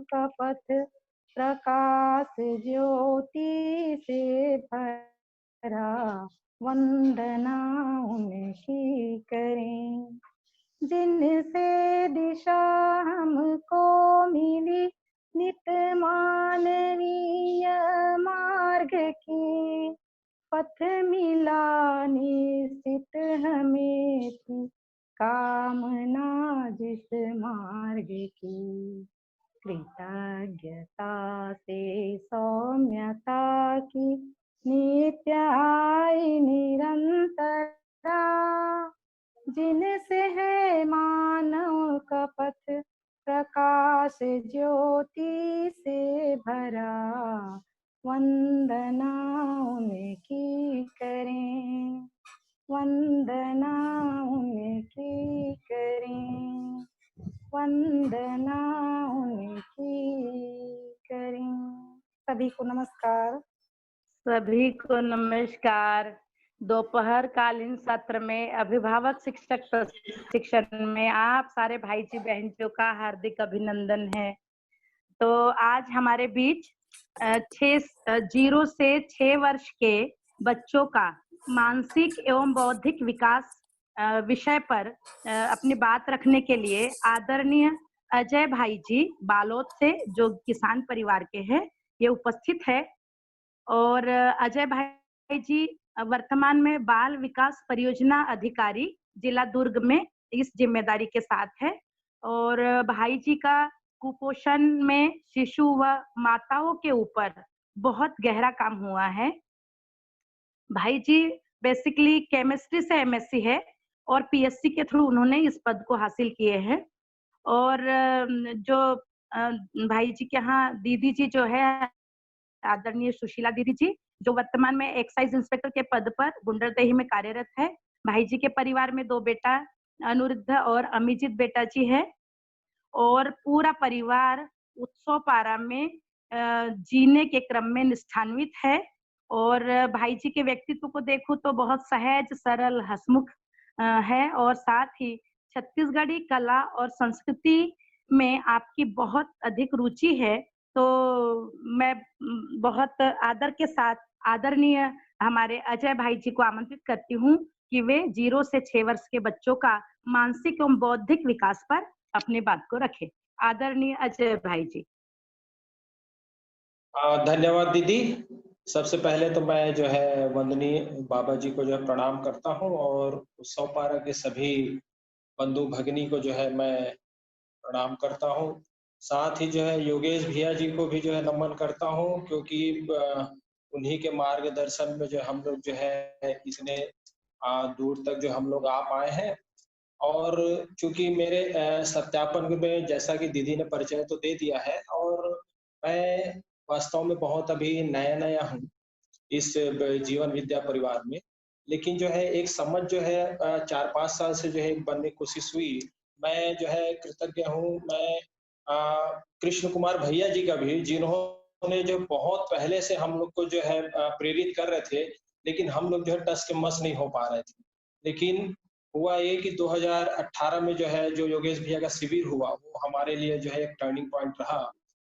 का पथ प्रकाश ज्योति से भरा, वंदना उनकी करें। जिनसे दिशा हमको मिली नित मानवीय मार्ग की, पथ मिला निश्चित हमें थी कामना जिस मार्ग की। कृतज्ञता से सौम्यता की नित्य आई निरंतरा, जिनसे है मानव का पथ प्रकाश ज्योति से भरा, वंदना उनकी करें, वंदना उनकी करें, वंदना उनकी करें। सभी को नमस्कार। सभी को नमस्कार। दोपहर कालीन सत्र में अभिभावक शिक्षक प्रशिक्षण में आप सारे भाई जी बहन जी का हार्दिक अभिनंदन है। तो आज हमारे बीच 0 से 6 वर्ष के बच्चों का मानसिक एवं बौद्धिक विकास विषय पर अपनी बात रखने के लिए आदरणीय अजय भाई जी बालोद से, जो किसान परिवार के हैं, ये उपस्थित है। और अजय भाई जी वर्तमान में बाल विकास परियोजना अधिकारी जिला दुर्ग में इस जिम्मेदारी के साथ है। और भाई जी का कुपोषण में शिशु व माताओं के ऊपर बहुत गहरा काम हुआ है। भाई जी बेसिकली केमिस्ट्री से एमएससी है और पीएससी के थ्रू उन्होंने इस पद को हासिल किए हैं। और जो भाई जी के यहाँ दीदी जी जो है आदरणीय सुशीला दीदी जी, जो वर्तमान में एक्साइज इंस्पेक्टर के पद पर गुंडरदेही में कार्यरत है। भाई जी के परिवार में 2 बेटा अनुरुद्ध और अमिजीत बेटा जी है। और पूरा परिवार उत्सव पारा में जीने के क्रम में निष्ठान्वित है। और भाई जी के व्यक्तित्व को देखूं तो बहुत सहज, सरल, हंसमुख है। और साथ ही छत्तीसगढ़ी कला और संस्कृति में आपकी बहुत अधिक रुचि है। तो मैं बहुत आदर के साथ आदरणीय हमारे अजय भाई जी को आमंत्रित करती हूँ कि वे 0 से 6 वर्ष के बच्चों का मानसिक एवं बौद्धिक विकास पर अपनी बात को रखें। आदरणीय अजय भाई जी। धन्यवाद दीदी। सबसे पहले तो मैं जो है वंदनीय बाबा जी को जो है प्रणाम करता हूँ और उत्सव पारा के सभी बंधु भगिनी को जो है मैं प्रणाम करता हूँ। साथ ही जो है योगेश भैया जी को भी जो है नमन करता हूँ, क्योंकि उन्हीं के मार्गदर्शन में जो हम लोग जो है इतने दूर तक जो हम लोग आ पाए हैं। और चूंकि मेरे सत्यापन में जैसा कि दीदी ने परिचय तो दे दिया है, और मैं वास्तव में बहुत अभी नया हूँ इस जीवन विद्या परिवार में। लेकिन जो है एक समझ जो है 4-5 साल से जो है बनने की कोशिश हुई। मैं जो है कृतज्ञ हूँ मैं कृष्ण कुमार भैया जी का भी, जिन्होंने जो बहुत पहले से हम लोग को जो है प्रेरित कर रहे थे, लेकिन हम लोग जो है टस के मस नहीं हो पा रहे थे। लेकिन हुआ ये कि 2018 में जो है जो योगेश भैया का शिविर हुआ, वो हमारे लिए जो है एक टर्निंग पॉइंट रहा।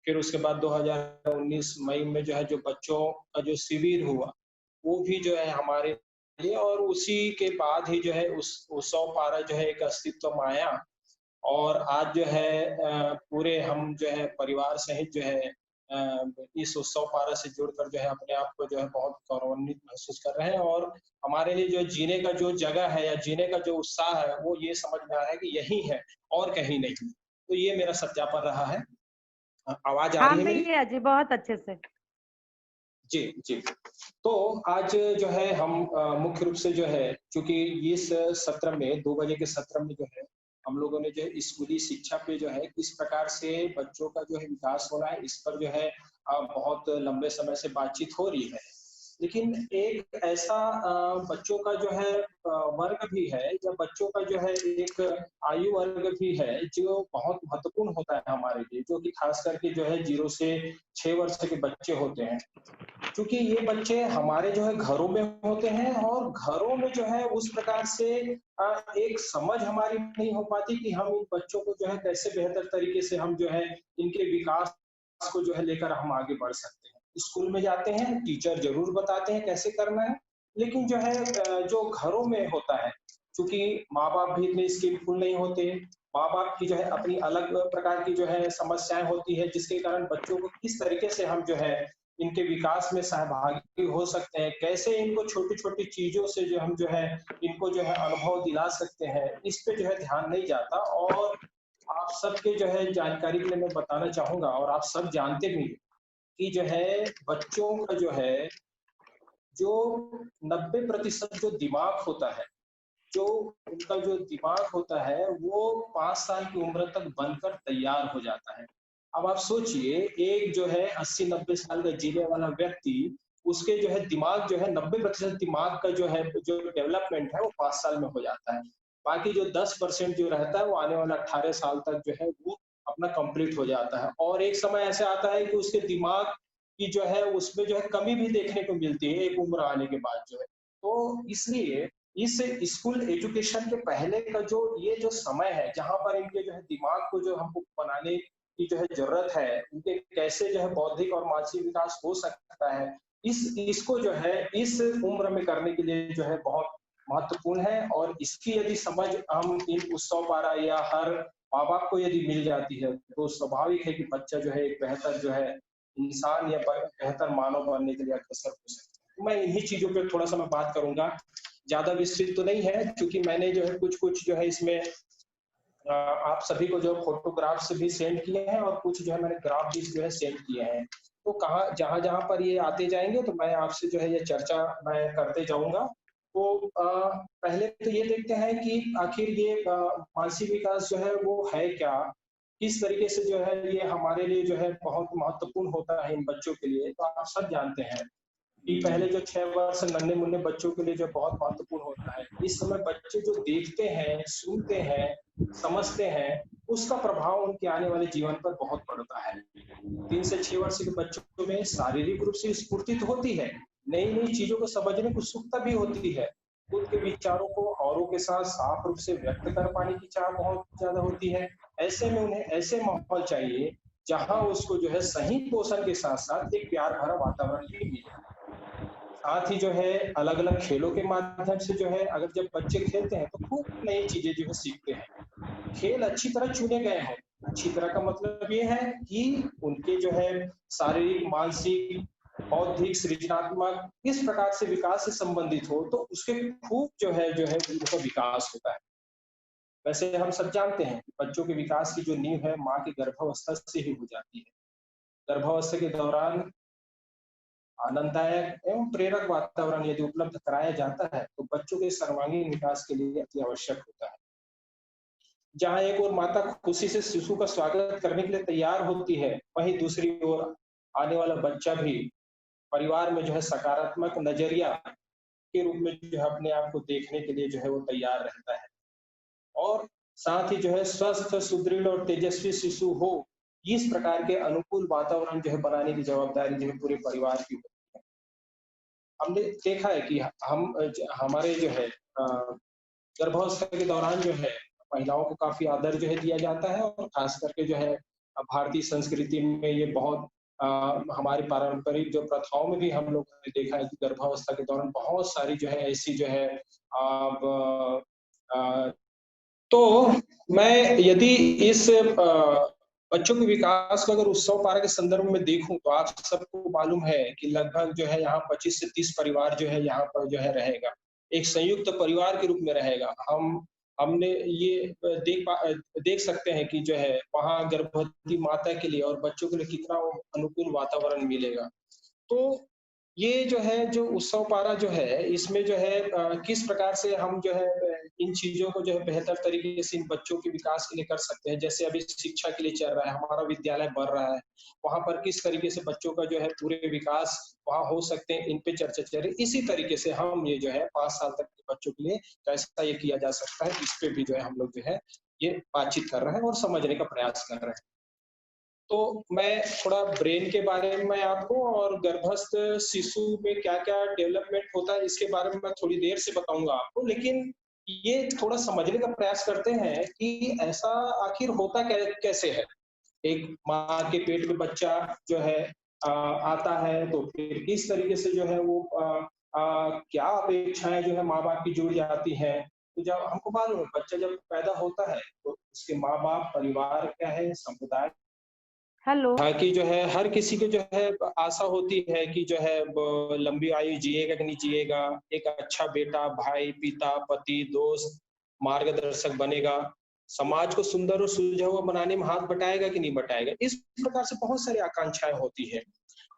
फिर उसके बाद 2019 मई में जो है जो बच्चों का जो शिविर हुआ, वो भी जो है हमारे लिए, और उसी के बाद ही जो है उस उत्सव पारा जो है एक अस्तित्व में आया। और आज जो है पूरे हम जो है परिवार सहित जो है इस उत्सव पारा से जुड़कर जो है अपने आप को जो है बहुत गौरवान्वित महसूस कर रहे हैं। और हमारे लिए जो जीने का जो जगह है या जीने का जो उत्साह है, वो ये समझ में आया है कि यही है और कहीं नहीं। तो ये मेरा सत्यापन रहा है। आवाज आ रही है मेरी? हाँ जी, बहुत अच्छे से। जी जी। तो आज जो है हम मुख्य रूप से जो है, चूंकि इस सत्र में 2 बजे के सत्र में जो है हम लोगों ने जो है स्कूली शिक्षा पे जो है किस प्रकार से बच्चों का जो है विकास हो रहा है, इस पर जो है बहुत लंबे समय से बातचीत हो रही है। लेकिन एक ऐसा बच्चों का जो है वर्ग भी है, या बच्चों का जो है एक आयु वर्ग भी है जो बहुत महत्वपूर्ण होता है हमारे लिए, जो कि खास करके जो है 0 से 6 वर्ष के बच्चे होते हैं। क्योंकि ये बच्चे हमारे जो है घरों में होते हैं, और घरों में जो है उस प्रकार से एक समझ हमारी नहीं हो पाती कि हम इन बच्चों को जो है कैसे बेहतर तरीके से हम जो है इनके विकास को जो है लेकर हम आगे बढ़ सकते हैं। स्कूल में जाते हैं, टीचर जरूर बताते हैं कैसे करना है, लेकिन जो है जो घरों में होता है, क्योंकि माँ बाप भी इतने स्किलफुल नहीं होते, माँ बाप की जो है अपनी अलग प्रकार की जो है समस्याएं होती है, जिसके कारण बच्चों को किस तरीके से हम जो है इनके विकास में सहभागी हो सकते हैं, कैसे इनको छोटी-छोटी चीज़ों से जो हम जो है इनको जो है अनुभव दिला सकते हैं, इस पे जो है ध्यान नहीं जाता। और आप सबके जो है जानकारी के लिए मैं बताना चाहूँगा, और आप सब जानते भी हैं कि जो है बच्चों का जो है, जो 90% जो दिमाग होता है, जो उनका जो दिमाग होता है वो 5 साल की उम्र तक बनकर तैयार हो जाता है। अब आप सोचिए, एक जो है 80-90 साल का जीने वाला व्यक्ति, उसके जो है दिमाग जो है 90% दिमाग का जो है जो डेवलपमेंट है वो 5 साल में हो जाता है। बाकी जो 10% जो रहता है वो आने वाला 18 साल तक जो है वो अपना कंप्लीट हो जाता है। और एक समय ऐसा आता है कि उसके दिमाग की जो है उसमें जो है कमी भी देखने को मिलती है एक उम्र आने के बाद जो है। तो इसलिए इस स्कूल एजुकेशन के पहले का जो ये जो समय है, जहाँ पर इनके जो है दिमाग को जो हमको बनाने की जो है ज़रूरत है, इनके कैसे जो है बौद्धिक और मानसिक विकास हो सकता है, इसको जो है इस उम्र में करने के लिए जो है बहुत महत्वपूर्ण है। और इसकी यदि समझ हम इन उत्सव पारा या हर माँ-बाप को यदि मिल जाती है, तो स्वाभाविक है कि बच्चा जो है एक बेहतर जो है इंसान या बेहतर मानव बनने के लिए अग्रसर हो सकता है। तो मैं इन्हीं चीज़ों पे थोड़ा-सा मैं बात करूँगा। ज़्यादा विस्तृत तो नहीं है, क्योंकि मैंने जो है कुछ-कुछ जो है इसमें आप सभी को जो फ़ोटोग्राफ्स भी सेंड किए हैं, और कुछ जो है मैंने ग्राफ भी जो है सेंड किए हैं। तो कहाँ जहाँ-जहाँ पर ये आते जाएँगे तो मैं आपसे जो है ये चर्चा मैं करते जाऊँगा। तो पहले तो ये देखते हैं कि आखिर ये मानसिक विकास जो है वो है क्या? किस तरीके से जो है ये हमारे लिए जो है बहुत महत्वपूर्ण होता है इन बच्चों के लिए? तो आप सब जानते हैं कि पहले जो 6 वर्ष नन्हे-मुन्ने बच्चों के लिए जो बहुत महत्वपूर्ण होता है। इस समय बच्चे जो देखते हैं, सुनते हैं, समझते हैं, उसका प्रभाव उनके आने वाले जीवन पर बहुत पड़ता है। 3 से 6 वर्ष के बच्चों में शारीरिक रूप से स्फूर्ति तो होती है, नई-नई चीज़ों को समझने की उत्सुकता भी होती है। खुद के विचारों को औरों के साथ साफ रूप से व्यक्त कर पाने की चाह बहुत ज़्यादा होती है। ऐसे में उन्हें ऐसे माहौल चाहिए, जहाँ उसको जो है सही पोषण के साथ-साथ एक प्यार भरा वातावरण भी मिले। साथ ही जो है अलग-अलग खेलों के माध्यम से जो है अगर जब बच्चे खेलते हैं तो खूब नई चीज़ें जो है सीखते हैं। खेल अच्छी तरह चुने गए हैं। अच्छी तरह का मतलब ये है कि उनके जो है शारीरिक, मानसिक, बौद्धिक, सृजनात्मक किस प्रकार से विकास से संबंधित हो, तो उसके खूब जो है उनका विकास होता है। वैसे हम सब जानते हैं कि बच्चों के विकास की जो नींव है माँ की गर्भावस्था से ही हो जाती है। गर्भावस्था के दौरान आनंददायक एवं प्रेरक वातावरण यदि उपलब्ध कराया जाता है, तो बच्चों के सर्वांगीण विकास के लिए अति आवश्यक होता है। जहाँ एक ओर माता खुशी से शिशु का स्वागत करने के लिए तैयार होती है, वहीं दूसरी ओर आने वाला बच्चा भी परिवार में जो है सकारात्मक नजरिया के रूप में जो है अपने आप को देखने के लिए जो है वो तैयार रहता है। और साथ ही जो है स्वस्थ, सुदृढ़ और तेजस्वी शिशु हो, इस प्रकार के अनुकूल वातावरण जो है बनाने की जवाबदारी जो है पूरे परिवार की होती है। हमने देखा है कि हमारे जो है गर्भावस्था के दौरान जो है महिलाओं को काफी आदर जो है दिया जाता है, और खास करके जो है भारतीय संस्कृति में ये बहुत हमारी पारंपरिक जो प्रथाओं में भी हम लोग ने देखा है कि गर्भावस्था के दौरान बहुत सारी जो है ऐसी जो है अब तो मैं यदि इस बच्चों के विकास को अगर उत्सव पारा के संदर्भ में देखूं, तो आप सबको मालूम है कि लगभग जो है यहाँ 25 से 30 परिवार जो है यहाँ पर जो है रहेगा, एक संयुक्त परिवार के रूप में रहेगा। हमने ये देख सकते हैं कि जो है वहाँ गर्भवती माता के लिए और बच्चों के लिए कितना वो अनुकूल वातावरण मिलेगा। तो ये जो है, जो उत्सव पारा जो है, इसमें जो है किस प्रकार से हम जो है इन चीज़ों को जो है बेहतर तरीके से इन बच्चों के विकास के लिए कर सकते हैं। जैसे अभी शिक्षा के लिए चल रहा है, हमारा विद्यालय बढ़ रहा है, वहाँ पर किस तरीके से बच्चों का जो है पूरे विकास वहाँ हो सकते हैं, इन पे चर्चा चल रही है। इसी तरीके से हम ये जो है 5 साल तक के बच्चों के लिए कैसा ये किया जा सकता है, इस पे भी जो है हम लोग जो है ये बातचीत कर रहे हैं और समझने का प्रयास कर रहे हैं। तो मैं थोड़ा ब्रेन के बारे में आपको और गर्भस्थ शिशु में क्या-क्या डेवलपमेंट होता है, इसके बारे में मैं थोड़ी देर से बताऊँगा आपको। लेकिन ये थोड़ा समझने का प्रयास करते हैं कि ऐसा आखिर होता कैसे है? एक माँ के पेट में बच्चा जो है आता है, तो फिर किस तरीके से जो है वो क्या अपेक्षाएँ जो है माँ-बाप की जुड़ जाती हैं। तो जब हमको मालूम है, बच्चा जब पैदा होता है, तो उसके माँ-बाप, परिवार क्या है, समुदाय हेलो। हाँ, कि जो है हर किसी की जो है आशा होती है कि जो है लंबी आयु जिएगा कि नहीं जिएगा, एक अच्छा बेटा, भाई, पिता, पति, दोस्त, मार्गदर्शक बनेगा, समाज को सुंदर और सुलझा हुआ बनाने में हाथ बटाएगा कि नहीं बटाएगा। इस प्रकार से बहुत सारी आकांक्षाएं होती हैं।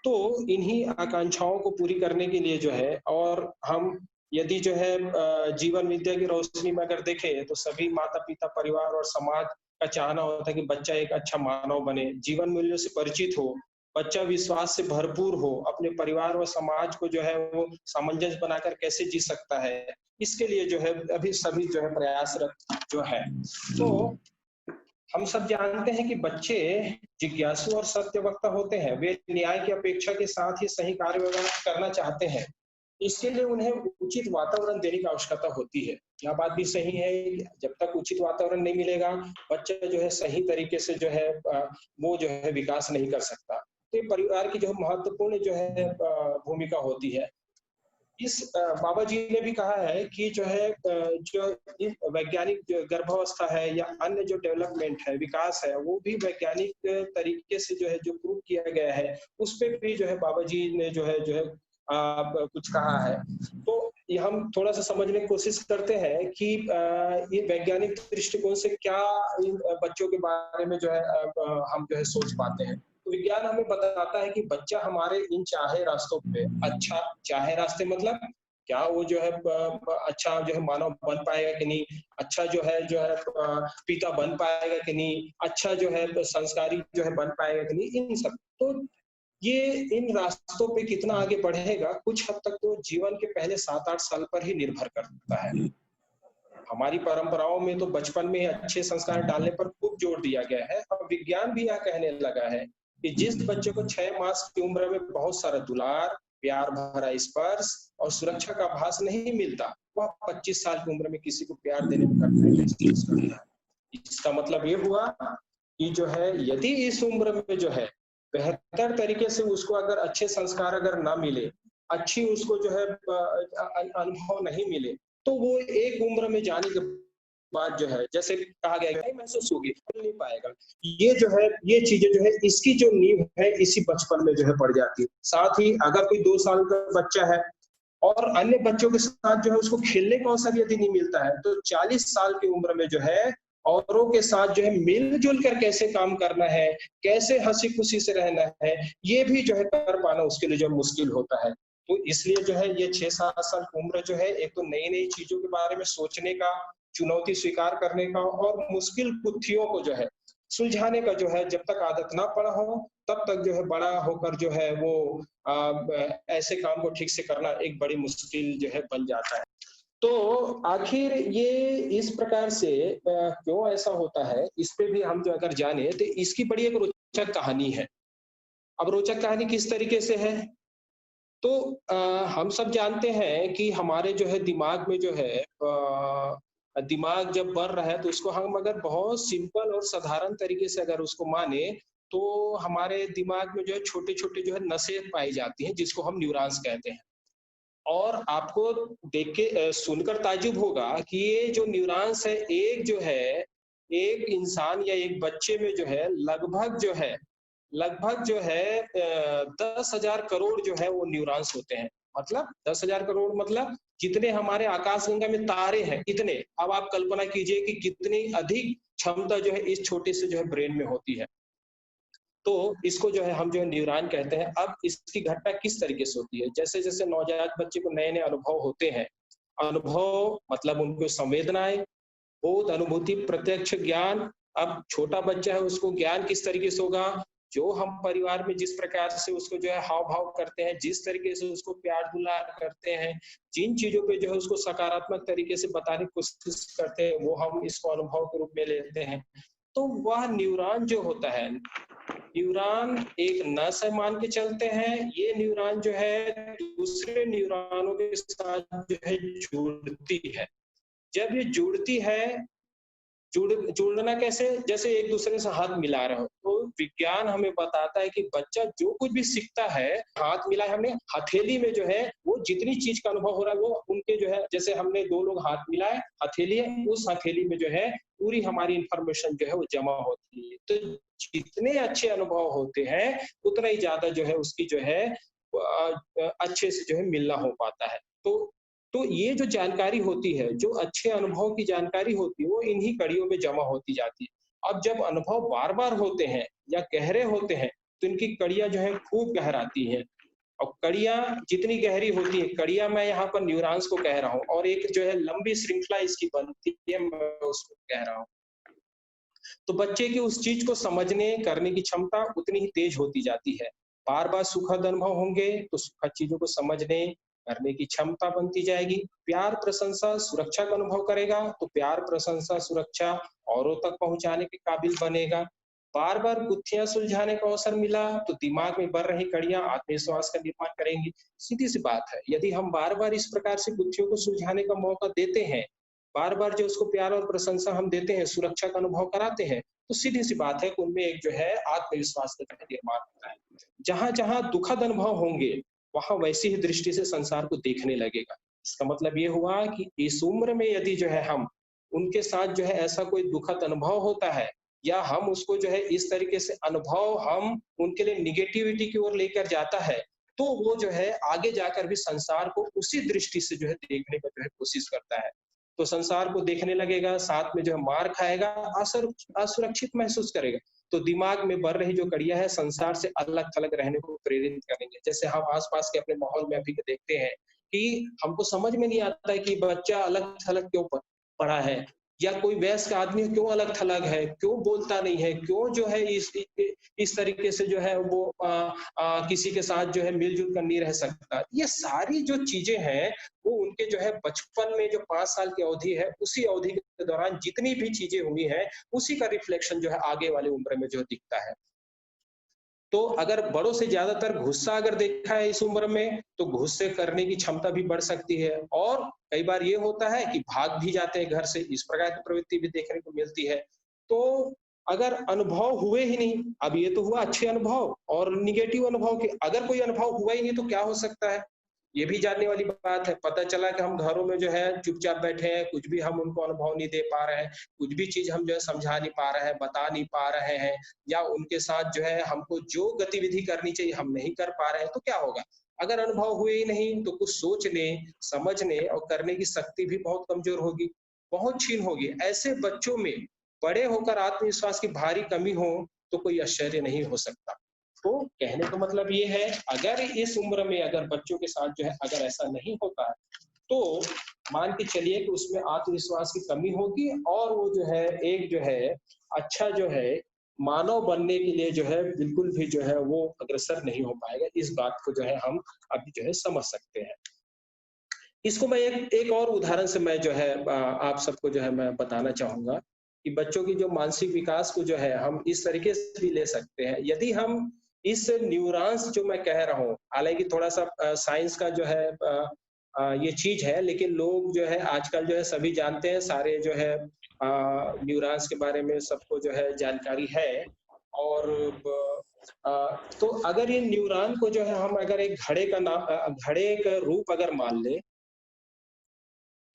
तो इन्हीं आकांक्षाओं को पूरी करने के लिए जो है, और हम यदि जो है जीवन विद्या की रोशनी में अगर देखें, तो सभी माता-पिता, परिवार और समाज का चाहना होता है कि बच्चा एक अच्छा मानव बने, जीवन मूल्यों से परिचित हो, बच्चा विश्वास से भरपूर हो, अपने परिवार व समाज को जो है वो सामंजस्य बनाकर कैसे जी सकता है, इसके लिए जो है अभी सभी जो है प्रयासरत जो है। तो हम सब जानते हैं कि बच्चे जिज्ञासु और सत्यवक्ता होते हैं। वे न्याय की अपेक्षा के साथ ही सही कार्य वगैरह करना चाहते हैं। इसके लिए उन्हें उचित वातावरण देने की आवश्यकता होती है। यह बात भी सही है, जब तक उचित वातावरण नहीं मिलेगा, बच्चा जो है सही तरीके से जो है वो जो है विकास नहीं कर सकता। तो ये परिवार की जो महत्वपूर्ण जो है भूमिका होती है। इस बाबा जी ने भी कहा है कि जो है जो वैज्ञानिक जो गर्भावस्था है या अन्य जो डेवलपमेंट है, विकास है, वो भी वैज्ञानिक तरीके से जो है जो प्रूव किया गया है, उस पे भी जो है बाबा जी ने जो है कुछ कहा है। तो ये हम थोड़ा-सा समझने की कोशिश करते हैं कि ये वैज्ञानिक दृष्टिकोण से क्या इन बच्चों के बारे में जो है हम जो है सोच पाते हैं। तो विज्ञान हमें बताता है कि बच्चा हमारे इन चाहे रास्तों पे अच्छा, चाहे रास्ते मतलब क्या वो जो है अच्छा जो है मानव बन पाएगा कि नहीं, अच्छा जो है पिता बन पाएगा कि नहीं, अच्छा जो है संस्कारी जो है बन पाएगा कि नहीं, इन सब। तो ये इन रास्तों पे कितना आगे बढ़ेगा, कुछ हद तक तो जीवन के पहले 7-8 साल पर ही निर्भर करता है। हमारी परंपराओं में तो बचपन में अच्छे संस्कार डालने पर खूब जोर दिया गया है, और विज्ञान भी यह कहने लगा है कि जिस बच्चे को 6 मास की उम्र में बहुत सारा दुलार, प्यार भरा स्पर्श और सुरक्षा का आभास नहीं मिलता, वह 25 साल की उम्र में किसी को प्यार देने में कठिनाई महसूस करता है। इसका मतलब ये हुआ कि जो है यदि इस उम्र में जो है बेहतर तरीके से उसको अगर अच्छे संस्कार अगर ना मिले, अच्छी उसको जो है अनुभव नहीं मिले, तो वो एक उम्र में जाने के बाद जो है जैसे कहा गया है महसूस होगी, कर नहीं पाएगा। ये जो है ये चीजें जो है इसकी जो नींव है इसी बचपन में जो है पड़ जाती है। साथ ही अगर कोई 2 साल का बच्चा है और अन्य बच्चों के साथ जो है उसको खेलने का अवसर यदि नहीं मिलता है, तो 40 साल की उम्र में जो है औरों के साथ जो है मिलजुल कर कैसे काम करना है, कैसे हंसी खुशी से रहना है, ये भी जो है कर पाना उसके लिए जो मुश्किल होता है। तो इसलिए जो है ये 6-7 साल की उम्र जो है एक तो नई नई चीजों के बारे में सोचने का, चुनौती स्वीकार करने का और मुश्किल कुत्थियों को जो है सुलझाने का जो है जब तक आदत ना पड़ा हो, तब तक जो है बड़ा होकर जो है वो ऐसे काम को ठीक से करना एक बड़ी मुश्किल जो है बन जाता है। तो आखिर ये इस प्रकार से क्यों ऐसा होता है, इस पे भी हम जो अगर जाने तो इसकी बड़ी एक रोचक कहानी है। अब रोचक कहानी किस तरीके से है? तो हम सब जानते हैं कि हमारे जो है दिमाग में जो है दिमाग जब बढ़ रहा है तो उसको हम अगर बहुत सिंपल और साधारण तरीके से अगर उसको माने, तो हमारे दिमाग में जो है छोटे-छोटे जो है नसें पाई जाती हैं जिसको हम न्यूरॉन्स कहते हैं। और आपको देख के सुनकर ताज्जुब होगा कि ये जो न्यूरॉन्स है, एक इंसान या एक बच्चे में जो है लगभग जो है 10,000 करोड़ जो है वो न्यूरॉन्स होते हैं। मतलब 10,000 करोड़ मतलब जितने हमारे आकाशगंगा में तारे हैं, इतने। अब आप कल्पना कीजिए कि कितनी अधिक क्षमता जो है इस छोटे से जो है ब्रेन में होती है। तो इसको जो है हम जो है न्यूरॉन कहते हैं। अब इसकी घटना किस तरीके से होती है, जैसे जैसे नवजात बच्चे को नए नए अनुभव होते हैं, अनुभव मतलब उनको संवेदनाएं, बोध, अनुभूति, प्रत्यक्ष ज्ञान। अब छोटा बच्चा है, उसको ज्ञान किस तरीके से होगा, जो हम परिवार में जिस प्रकार से उसको जो है हाव भाव करते हैं, जिस तरीके से उसको प्यार दुलार करते हैं, जिन चीजों पे जो है उसको सकारात्मक तरीके से बताने की कोशिश करते हैं, वो हम इसको अनुभव के रूप में लेते हैं। तो वह न्यूरॉन जो होता है, न्यूरॉन एक नस है मान के चलते हैं, ये न्यूरॉन जो है दूसरे न्यूरॉनों के साथ जो है जुड़ती है। जब ये जुड़ती है, जुड़ना कैसे, जैसे एक दूसरे से हाथ मिला रहे हो। तो विज्ञान हमें बताता है कि बच्चा जो कुछ भी सीखता है, हाथ मिला है हमने, हथेली में जो है वो जितनी चीज का अनुभव हो रहा है वो उनके जो है, जैसे हमने दो लोग हाथ मिलाए, हथेली है, उस हथेली में जो है पूरी हमारी इंफॉर्मेशन जो है वो जमा होती है। तो जितने अच्छे अनुभव होते हैं उतना ही ज्यादा जो है उसकी जो है अच्छे से जो है मिलना हो पाता है। तो ये जो जानकारी होती है, जो अच्छे अनुभव की जानकारी होती है, वो इन्हीं कड़ियों में जमा होती जाती है। अब जब अनुभव बार-बार होते हैं या गहरे होते हैं, तो इनकी कड़ियाँ जो है खूब गहराती हैं। और कड़ियाँ जितनी गहरी होती है, कड़ियाँ मैं यहाँ पर न्यूरॉन्स को कह रहा हूँ, और एक जो है लंबी श्रृंखला इसकी बनती है, मैं उसको कह रहा हूँ। तो बच्चे की उस चीज को समझने, करने की क्षमता उतनी ही तेज होती जाती है। बार-बार सुखद अनुभव होंगे, तो सुखद चीजों को समझने, करने की क्षमता बनती जाएगी। प्यार, प्रशंसा, सुरक्षा का अनुभव करेगा, तो प्यार, प्रशंसा, सुरक्षा औरों तक पहुँचाने के काबिल बनेगा। बार-बार गुत्थियाँ सुलझाने का अवसर मिला, तो दिमाग में बढ़ रही कड़ियाँ आत्मविश्वास का निर्माण करेंगी। सीधी-सी बात है, यदि हम बार-बार इस प्रकार से गुत्थियों को सुलझाने का मौका देते हैं, बार-बार जो उसको प्यार और प्रशंसा हम देते हैं, सुरक्षा का अनुभव कराते हैं, तो सीधी-सी बात है कि उनमें एक जो है आत्मविश्वास का निर्माण होता है। जहाँ-जहाँ दुखद अनुभव होंगे, वहाँ वैसी ही दृष्टि से संसार को देखने लगेगा। इसका मतलब ये हुआ कि इस उम्र में यदि जो है हम उनके साथ जो है ऐसा कोई दुखद अनुभव होता है, या हम उसको जो है इस तरीके से अनुभव हम उनके लिए नेगेटिविटी की ओर लेकर जाता है, तो वो जो है आगे जाकर भी संसार को उसी दृष्टि से जो है देखने का जो है कोशिश करता है। तो संसार को देखने लगेगा, साथ में जो है मार खाएगा, असुरक्षित महसूस करेगा। तो दिमाग में बढ़ रही जो कड़ियाँ है, संसार से अलग-थलग रहने को प्रेरित करेंगे। जैसे हम आस-पास के अपने माहौल में अभी के देखते हैं कि हमको समझ में नहीं आता है कि बच्चा अलग-थलग क्यों पड़ा है, या कोई वयस्क आदमी क्यों अलग-थलग है, क्यों बोलता नहीं है, क्यों जो है इस तरीके से जो है वो किसी के साथ जो है मिल-जुल कर नहीं रह सकता। ये सारी जो चीज़ें हैं, वो उनके जो है बचपन में जो 5 साल की अवधि है, उसी अवधि के दौरान जितनी भी चीज़ें हुई हैं, उसी का रिफ्लेक्शन जो है आगे वाली उम्र में जो दिखता है। तो अगर बड़ों से ज्यादातर गुस्सा अगर देखा है इस उम्र में, तो गुस्से करने की क्षमता भी बढ़ सकती है, और कई बार ये होता है कि भाग भी जाते हैं घर से, इस प्रकार की प्रवृत्ति भी देखने को मिलती है। तो अगर अनुभव हुए ही नहीं, अब ये तो हुआ अच्छे अनुभव और निगेटिव अनुभव के, अगर कोई अनुभव हुआ ही नहीं तो क्या हो सकता है? ये भी जानने वाली बात है। पता चला कि हम घरों में जो है चुपचाप बैठे हैं, कुछ भी हम उनको अनुभव नहीं दे पा रहे हैं, कुछ भी चीज़ हम जो है समझा नहीं पा रहे हैं, बता नहीं पा रहे हैं, या उनके साथ जो है हमको जो गतिविधि करनी चाहिए हम नहीं कर पा रहे हैं, तो क्या होगा? अगर अनुभव हुए ही नहीं तो कुछ सोचने, समझने और करने की शक्ति भी बहुत कमजोर होगी, बहुत क्षीण होगी। ऐसे बच्चों में बड़े होकर आत्मविश्वास की भारी कमी हो तो कोई आश्चर्य नहीं हो सकता। तो कहने का मतलब ये है, अगर इस उम्र में अगर बच्चों के साथ जो है अगर ऐसा नहीं होता है, तो मान के चलिए कि उसमें आत्मविश्वास की कमी होगी, और वो जो है एक जो है अच्छा जो है मानव बनने के लिए जो है बिल्कुल भी जो है वो अग्रसर नहीं हो पाएगा। इस बात को जो है हम अभी जो है समझ सकते हैं। इसको मैं एक और उदाहरण से मैं जो है आप सबको जो है मैं बताना चाहूँगा कि बच्चों की जो मानसिक विकास को जो है हम इस तरीके से भी ले सकते हैं। यदि हम इस न्यूरॉन्स जो मैं कह रहा हूँ, हालाँकि थोड़ा-सा साइंस का जो है ये चीज़ है, लेकिन लोग जो है आजकल जो है सभी जानते हैं, सारे जो है न्यूरॉन्स के बारे में सबको जो है जानकारी है। और अ, तो अगर ये न्यूरॉन को जो है हम अगर एक घड़े का रूप अगर मान लें,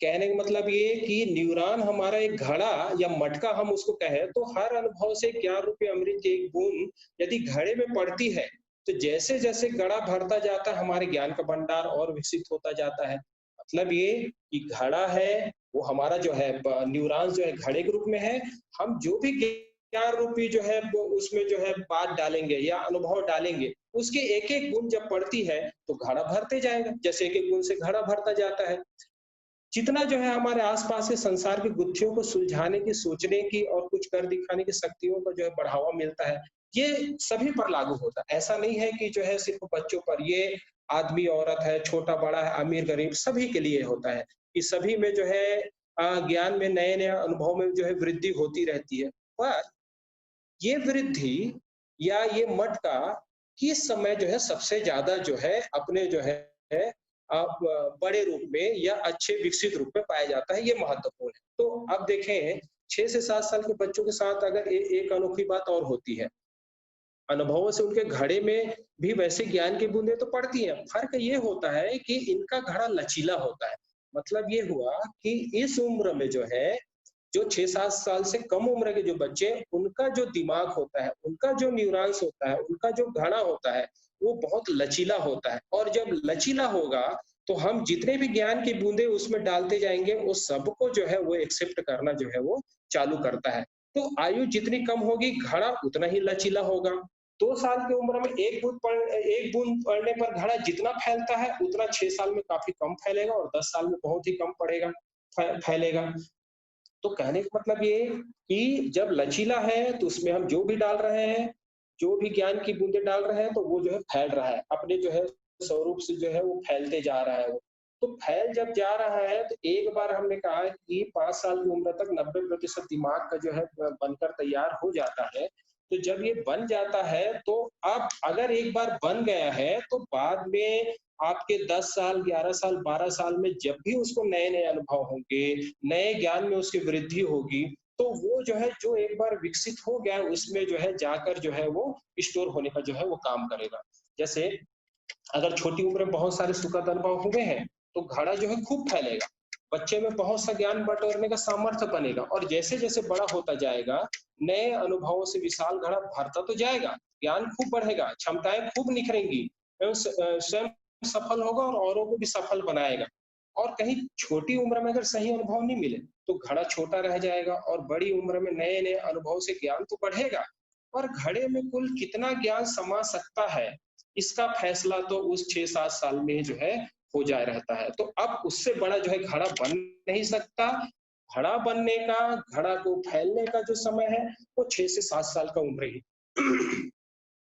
कहने का मतलब ये कि न्यूरॉन हमारा एक घड़ा या मटका हम उसको कहें, तो हर अनुभव से ज्ञान रूपी अमृत की एक बूंद यदि घड़े में पड़ती है, तो जैसे जैसे घड़ा भरता जाता है हमारे ज्ञान का भंडार और विकसित होता जाता है। मतलब ये कि घड़ा है वो हमारा जो है न्यूरॉन्स जो है घड़े के रूप में है, हम जो भी ज्ञान रूपी जो है वो उसमें जो है बात डालेंगे या अनुभव डालेंगे, उसके एक एक गुण जब पड़ती है तो घड़ा भरते जाएगा, जैसे एक एक गुण से घड़ा भरता जाता है। जितना जो है हमारे आसपास के संसार की गुत्थियों को सुलझाने की, सोचने की और कुछ कर दिखाने की शक्तियों को जो है बढ़ावा मिलता है, ये सभी पर लागू होता है। ऐसा नहीं है कि जो है सिर्फ बच्चों पर, ये आदमी औरत है, छोटा बड़ा है, अमीर गरीब सभी के लिए होता है कि सभी में जो है ज्ञान में नए नए अनुभव में जो है वृद्धि होती रहती है। पर ये वृद्धि या ये मटका किस समय जो है सबसे ज्यादा जो है अपने जो है बड़े रूप में या अच्छे विकसित रूप में पाया जाता है, ये महत्वपूर्ण है। तो अब देखें 6 से 7 साल के बच्चों के साथ अगर एक अनोखी बात और होती है, अनुभवों से उनके घड़े में भी वैसे ज्ञान की बूंदें तो पड़ती हैं। फर्क ये होता है कि इनका घड़ा लचीला होता है। मतलब ये हुआ कि इस उम्र में जो है, जो 6-7 साल से कम उम्र के जो बच्चे हैं, उनका जो दिमाग होता है, उनका जो न्यूरॉन्स होता है, उनका जो घड़ा होता है, वो बहुत लचीला होता है। और जब लचीला होगा, तो हम जितने भी ज्ञान की बूंदें उसमें डालते जाएँगे, वो सबको जो है वो एक्सेप्ट करना जो है वो चालू करता है। तो आयु जितनी कम होगी, घड़ा उतना ही लचीला होगा। 2 साल की उम्र में 1 बूंद पड़ने पर घड़ा जितना फैलता है, उतना 6 साल में काफ़ी कम फैलेगा और 10 साल में बहुत ही कम पड़ेगा फैलेगा। तो कहने का मतलब ये कि जब लचीला है तो उसमें हम जो भी डाल रहे हैं, जो भी ज्ञान की बूंदें डाल रहे हैं तो वो जो है फैल रहा है, अपने जो है स्वरूप से जो है वो फैलते जा रहा है वो। तो फैल जब जा रहा है तो एक बार हमने कहा कि 5 साल की उम्र तक 90% दिमाग का जो है बनकर तैयार हो जाता है। तो जब ये बन जाता है तो अब अगर एक बार बन गया है तो बाद में आपके 10 साल, 11 साल, 12 साल में जब भी उसको नए-नए अनुभव होंगे, नए ज्ञान में उसकी वृद्धि होगी, तो वो जो है जो एक बार विकसित हो गया है उसमें जो है जाकर जो है वो स्टोर होने का जो है वो काम करेगा। जैसे अगर छोटी उम्र में बहुत सारे सुखद अनुभव हुए हैं, तो घड़ा जो है खूब फैलेगा। बच्चे में बहुत सा ज्ञान बटोरने का सामर्थ्य बनेगा और जैसे-जैसे बड़ा होता जाएगा, नए अनुभवों से विशाल घड़ा भरता तो जाएगा, ज्ञान खूब बढ़ेगा, क्षमताएँ खूब निखरेंगी एवं स्वयं सफल होगा और औरों को भी सफल बनाएगा। और कहीं छोटी उम्र में अगर सही अनुभव नहीं मिले, तो घड़ा छोटा रह जाएगा और बड़ी उम्र में नए-नए अनुभव से ज्ञान तो बढ़ेगा, पर घड़े में कुल कितना ज्ञान समा सकता है, इसका फैसला तो उस 6-7 साल में ही जो है हो जाए रहता है। तो अब उससे बड़ा जो है घड़ा बन नहीं सकता। घड़ा बनने का, घड़ा को फैलने का जो समय है, वो 6 से 7 साल का उम्र ही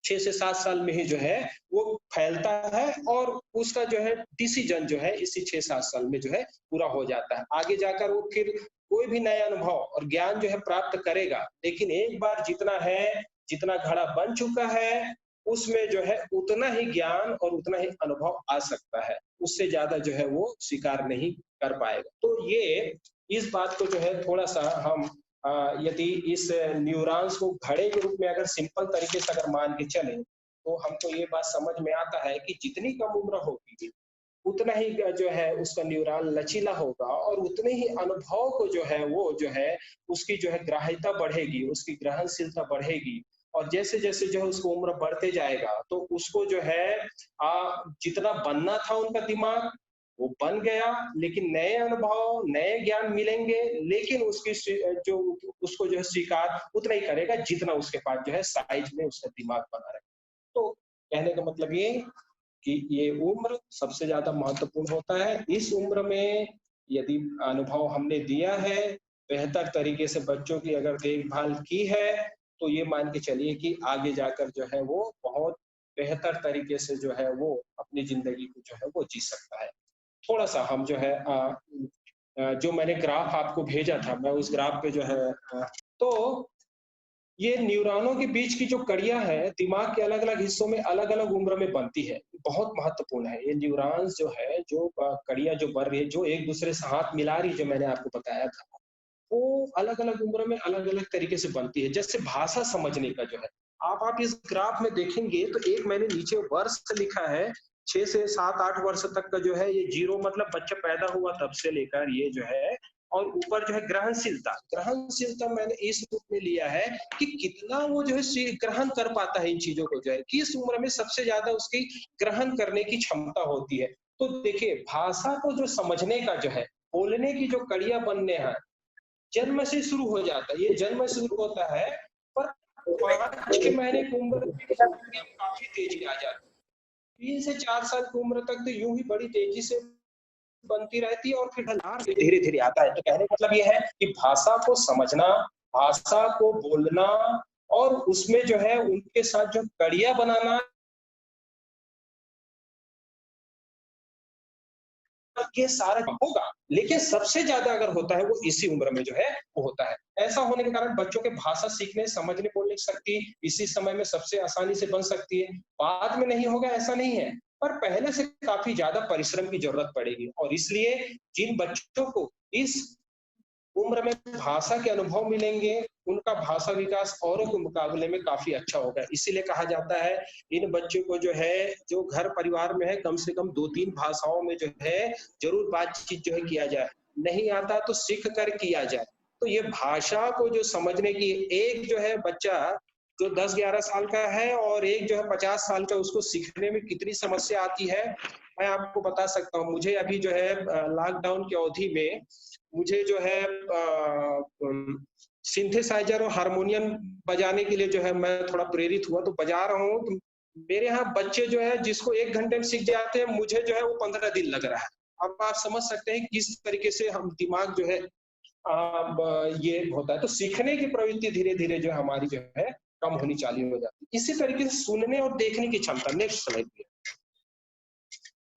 6 से 7 साल में ही जो है वो फैलता है और उसका जो है डिसीजन जो है इसी 6-7 साल में जो है पूरा हो जाता है। आगे जाकर वो फिर कोई भी नया अनुभव और ज्ञान जो है प्राप्त करेगा, लेकिन एक बार जितना है, जितना घड़ा बन चुका है, उसमें जो है उतना ही ज्ञान और उतना ही अनुभव आ सकता है। उससे ज़्यादा जो है वो स्वीकार नहीं कर पाएगा। तो ये इस बात को जो है थोड़ा-सा हम यदि इस न्यूरॉन्स को घड़े के रूप में अगर सिंपल तरीके से अगर मान के चलें, तो हमको ये बात समझ में आता है कि जितनी कम उम्र होगी, उतना ही जो है उसका न्यूरॉन लचीला होगा और उतने ही अनुभव को जो है वो जो है उसकी जो है ग्राह्यता बढ़ेगी, उसकी ग्रहणशीलता बढ़ेगी और जैसे-जैसे जो है उसको उम्र बढ़ते जाएगा, तो उसको जो है जितना बनना था उनका दिमाग, वो बन गया, लेकिन नए अनुभव, नए ज्ञान मिलेंगे, लेकिन उसकी जो उसको जो है स्वीकार उतना ही करेगा जितना उसके पास जो है साइज में उसका दिमाग बना रहे। तो कहने का मतलब ये कि ये उम्र सबसे ज़्यादा महत्वपूर्ण होता है। इस उम्र में यदि अनुभव हमने दिया है, बेहतर तरीके से बच्चों की अगर देखभाल की है, तो ये मान के चलिए कि आगे जाकर जो है वो बहुत बेहतर तरीके से जो है वो अपनी ज़िंदगी को जो है वो जी सकता है। थोड़ा-सा हम जो है जो मैंने ग्राफ आपको भेजा था, मैं उस ग्राफ पे जो है तो ये न्यूरॉनों के बीच की जो कड़ियाँ हैं, दिमाग के अलग-अलग हिस्सों में अलग-अलग उम्र में बनती है। बहुत महत्वपूर्ण है। ये न्यूरॉन्स जो है, जो कड़ियाँ जो बन रही है, जो एक-दूसरे से हाथ मिला रही है, जो मैंने आपको बताया था, वो अलग-अलग उम्र में अलग-अलग तरीके से बनती है। जैसे भाषा समझने का जो है, आप इस ग्राफ में देखेंगे तो एक मैंने नीचे वर्ष लिखा है, 6 से 7-8 वर्ष तक का जो है ये 0 मतलब बच्चा पैदा हुआ तब से लेकर ये जो है और ऊपर जो है ग्रहणशीलता, ग्रहणशीलता मैंने इस रूप में लिया है कि कितना वो जो है ग्रहण कर पाता है इन चीज़ों को जो है, किस उम्र में सबसे ज़्यादा उसकी ग्रहण करने की क्षमता होती है। तो देखिए, भाषा को जो समझने का जो है, बोलने की जो कड़ियाँ बनने हैं, जन्म से शुरू हो जाता है, ये जन्म से शुरू होता है, पर 5 के महीने की उम्र में काफी तेजी आ जाती है। 3 से 4 साल की उम्र तक तो यूं ही बड़ी तेजी से बनती रहती है और फिर धीरे धीरे आता है। तो कहने का मतलब ये है कि भाषा को समझना, भाषा को बोलना और उसमें जो है उनके साथ जो कड़िया बनाना, ये सारा होगा, लेकिन सबसे ज्यादा अगर होता है वो इसी उम्र में जो है वो होता है। ऐसा होने के कारण बच्चों के भाषा सीखने, समझने, बोलने की शक्ति इसी समय में सबसे आसानी से बन सकती है। बाद में नहीं होगा ऐसा नहीं है, पर पहले से काफी ज्यादा परिश्रम की जरूरत पड़ेगी और इसलिए जिन बच्चों को इस उम्र में भाषा के अनुभव मिलेंगे, उनका भाषा विकास औरों के मुकाबले में काफी अच्छा होगा। इसीलिए कहा जाता है इन बच्चों को जो है, जो घर परिवार में है, कम से कम 2-3 भाषाओं में जो है जरूर बातचीत जो है किया जाए। नहीं आता तो सीख कर किया जाए। तो ये भाषा को जो समझने की, एक जो है बच्चा जो 10-11 साल का है और एक जो है 50 साल का, उसको सीखने में कितनी समस्या आती है, मैं आपको बता सकता हूँ। मुझे अभी जो है लॉकडाउन की अवधि में मुझे जो है सिंथेसाइजर और हारमोनियम बजाने के लिए जो है मैं थोड़ा प्रेरित हुआ, तो बजा रहा हूँ। तो मेरे यहाँ बच्चे जो है जिसको 1 घंटे में सीख जाते हैं, मुझे जो है वो 15 दिन लग रहा है। अब आप समझ सकते हैं किस तरीके से हम दिमाग जो है ये होता है। तो सीखने की प्रवृत्ति धीरे धीरे जो हमारी जो है कम होनी चालू हो जाती है। इसी तरीके से सुनने और देखने की क्षमता, नेक्स्ट स्लाइड पे,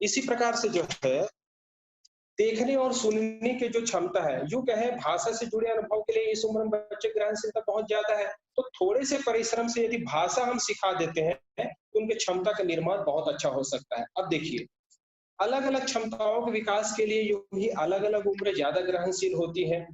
इसी प्रकार से जो है देखने और सुनने की जो क्षमता है, यूं कहें भाषा से जुड़े अनुभव के लिए इस उम्र में बच्चे की ग्रहणशीलता बहुत ज्यादा है। तो थोड़े से परिश्रम से यदि भाषा हम सिखा देते हैं तो उनकी क्षमता का निर्माण बहुत अच्छा हो सकता है। अब देखिए, अलग अलग क्षमताओं के विकास के लिए यूं ही अलग अलग उम्र ज्यादा ग्रहणशील होती है।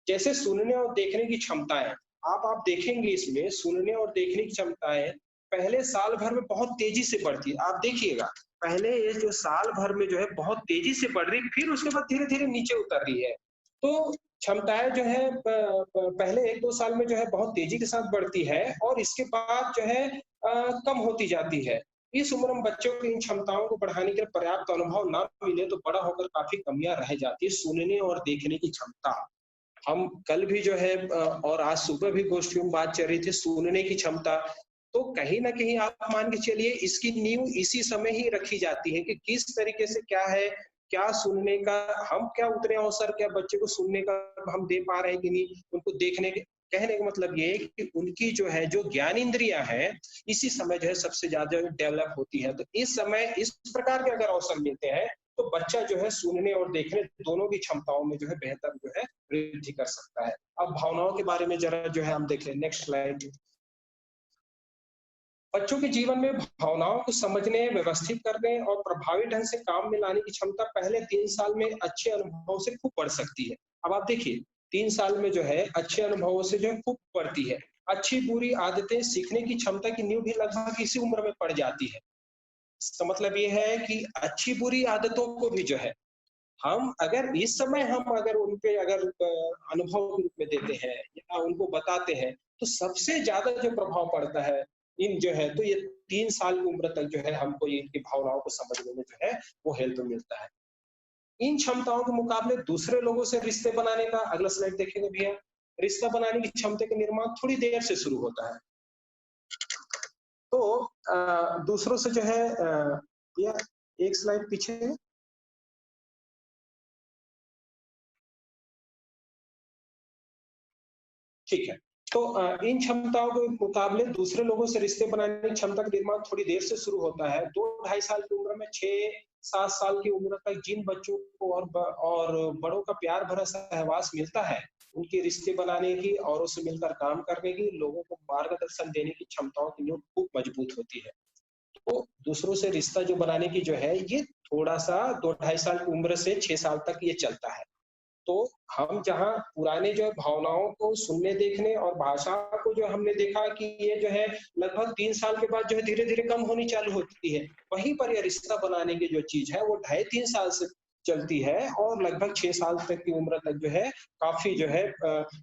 जैसे सुनने और देखने की क्षमताएं, आप देखेंगे इसमें सुनने और देखने की क्षमताएं पहले साल भर में बहुत तेजी से बढ़ती है। आप देखिएगा, पहले ये जो साल भर में जो है बहुत तेजी से बढ़ रही, फिर उसके बाद धीरे धीरे नीचे उतर रही है। तो क्षमताएं जो है पहले 1-2 साल में जो है बहुत तेजी के साथ बढ़ती है और इसके बाद जो है कम होती जाती है। इस उम्र में बच्चों की इन क्षमताओं को बढ़ाने के लिए पर्याप्त अनुभव ना मिले तो बड़ा होकर काफी कमियां रह जाती है सुनने और देखने की क्षमता। हम कल भी जो है और आज सुबह भी गोष्ठी में बात चल रही थी सुनने की क्षमता। तो कहीं ना कहीं आप मान के चलिए इसकी नींव इसी समय ही रखी जाती है कि किस तरीके से क्या है, क्या सुनने का हम क्या उतरे अवसर, क्या बच्चे को सुनने का हम दे पा रहे हैं कि नहीं, उनको देखने के। कहने का मतलब ये है कि उनकी जो है जो ज्ञान इंद्रियां है इसी समय जो है सबसे ज्यादा डेवलप होती है। तो इस समय इस प्रकार के अगर अवसर मिलते हैं तो बच्चा जो है सुनने और देखने दोनों की क्षमताओं में जो है बेहतर जो है वृद्धि कर सकता है। अब भावनाओं के बारे में जरा जो है हम देख लें, नेक्स्ट स्लाइड। बच्चों के जीवन में भावनाओं को समझने, व्यवस्थित करने और प्रभावी ढंग से काम में लाने की क्षमता पहले 3 साल में अच्छे अनुभवों से खूब बढ़ सकती है। अब आप देखिए 3 साल में जो है अच्छे अनुभवों से जो है खूब बढ़ती है। अच्छी बुरी आदतें सीखने की क्षमता की नींव भी लगभग इसी उम्र में पड़ जाती है। इसका मतलब ये है कि अच्छी बुरी आदतों को भी जो है हम अगर इस समय हम अगर उनपे अगर अनुभव के रूप में देते हैं या उनको बताते हैं तो सबसे ज्यादा जो प्रभाव पड़ता है इन जो है, तो ये 3 साल की उम्र तक जो है हमको ये इनकी भावनाओं को समझने में जो है वो हेल्प मिलता है। इन क्षमताओं के मुकाबले दूसरे लोगों से रिश्ते बनाने का, अगला स्लाइड देखेंगे भैया, रिश्ता बनाने की क्षमता का निर्माण थोड़ी देर से शुरू होता है। तो दूसरों से जो है भैया एक स्लाइड पीछे, ठीक है। तो इन क्षमताओं के मुकाबले दूसरे लोगों से रिश्ते बनाने की क्षमता का निर्माण थोड़ी देर से शुरू होता है। 2-2.5 साल की उम्र में 6-7 साल की उम्र तक जिन बच्चों को और बड़ों का प्यार भरा सहवास मिलता है, उनके रिश्ते बनाने की, औरों से मिलकर काम करने की, लोगों को मार्गदर्शन देने की क्षमताओं की नींव खूब मजबूत होती है। तो दूसरों से रिश्ता जो बनाने की जो है ये थोड़ा सा 2-2.5 साल की उम्र से 6 साल तक ये चलता है। तो हम जहाँ पुराने जो भावनाओं को सुनने, देखने और भाषा को जो हमने देखा कि ये जो है लगभग 3 साल के बाद जो है धीरे धीरे कम होनी चालू होती है, वहीं पर यह रिश्ता बनाने की जो चीज है वो 2.5-3 साल से चलती है और लगभग 6 साल तक की उम्र तक जो है काफी जो है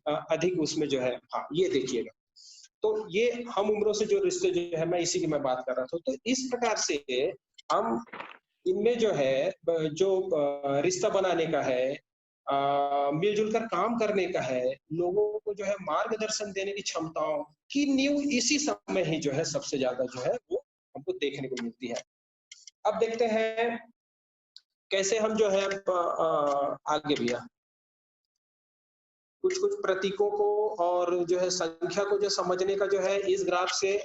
अधिक उसमें जो है, हाँ ये देखिएगा। तो ये हम उम्रों से जो रिश्ते जो है मैं इसी की मैं बात कर रहा था। तो इस प्रकार से हम इनमें जो है जो रिश्ता बनाने का है मिलजुल कर काम करने का है, लोगों को जो है मार्गदर्शन देने की क्षमताओं की नींव इसी समय ही जो है सबसे ज्यादा जो है वो हमको देखने को मिलती है। अब देखते हैं कैसे हम जो है आगे भैया कुछ कुछ प्रतीकों को और जो है संख्या को जो समझने का जो है इस ग्राफ से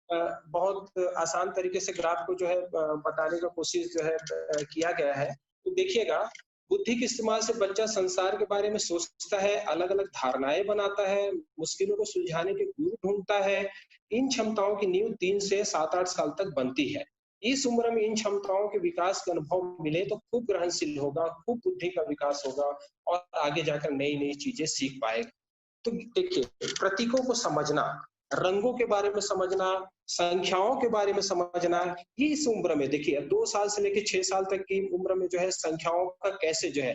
बहुत आसान तरीके से ग्राफ को जो है बताने का कोशिश जो है किया गया है। तो देखिएगा, बुद्धि के इस्तेमाल से बच्चा संसार के बारे में सोचता है, अलग अलग धारणाएं बनाता है, मुश्किलों को सुलझाने के गुर ढूंढता है। इन क्षमताओं की नींव 3 से 7-8 साल तक बनती है। इस उम्र में इन क्षमताओं के विकास का अनुभव मिले तो खूब ग्रहणशील होगा, खूब बुद्धि का विकास होगा और आगे जाकर नई नई चीजें सीख पाएगा। तो देखिए, प्रतीकों को समझना, रंगों के बारे में समझना, संख्याओं के बारे में समझना, ये इस उम्र में देखिए 2 साल से लेकर 6 साल तक की उम्र में जो है संख्याओं का कैसे जो है,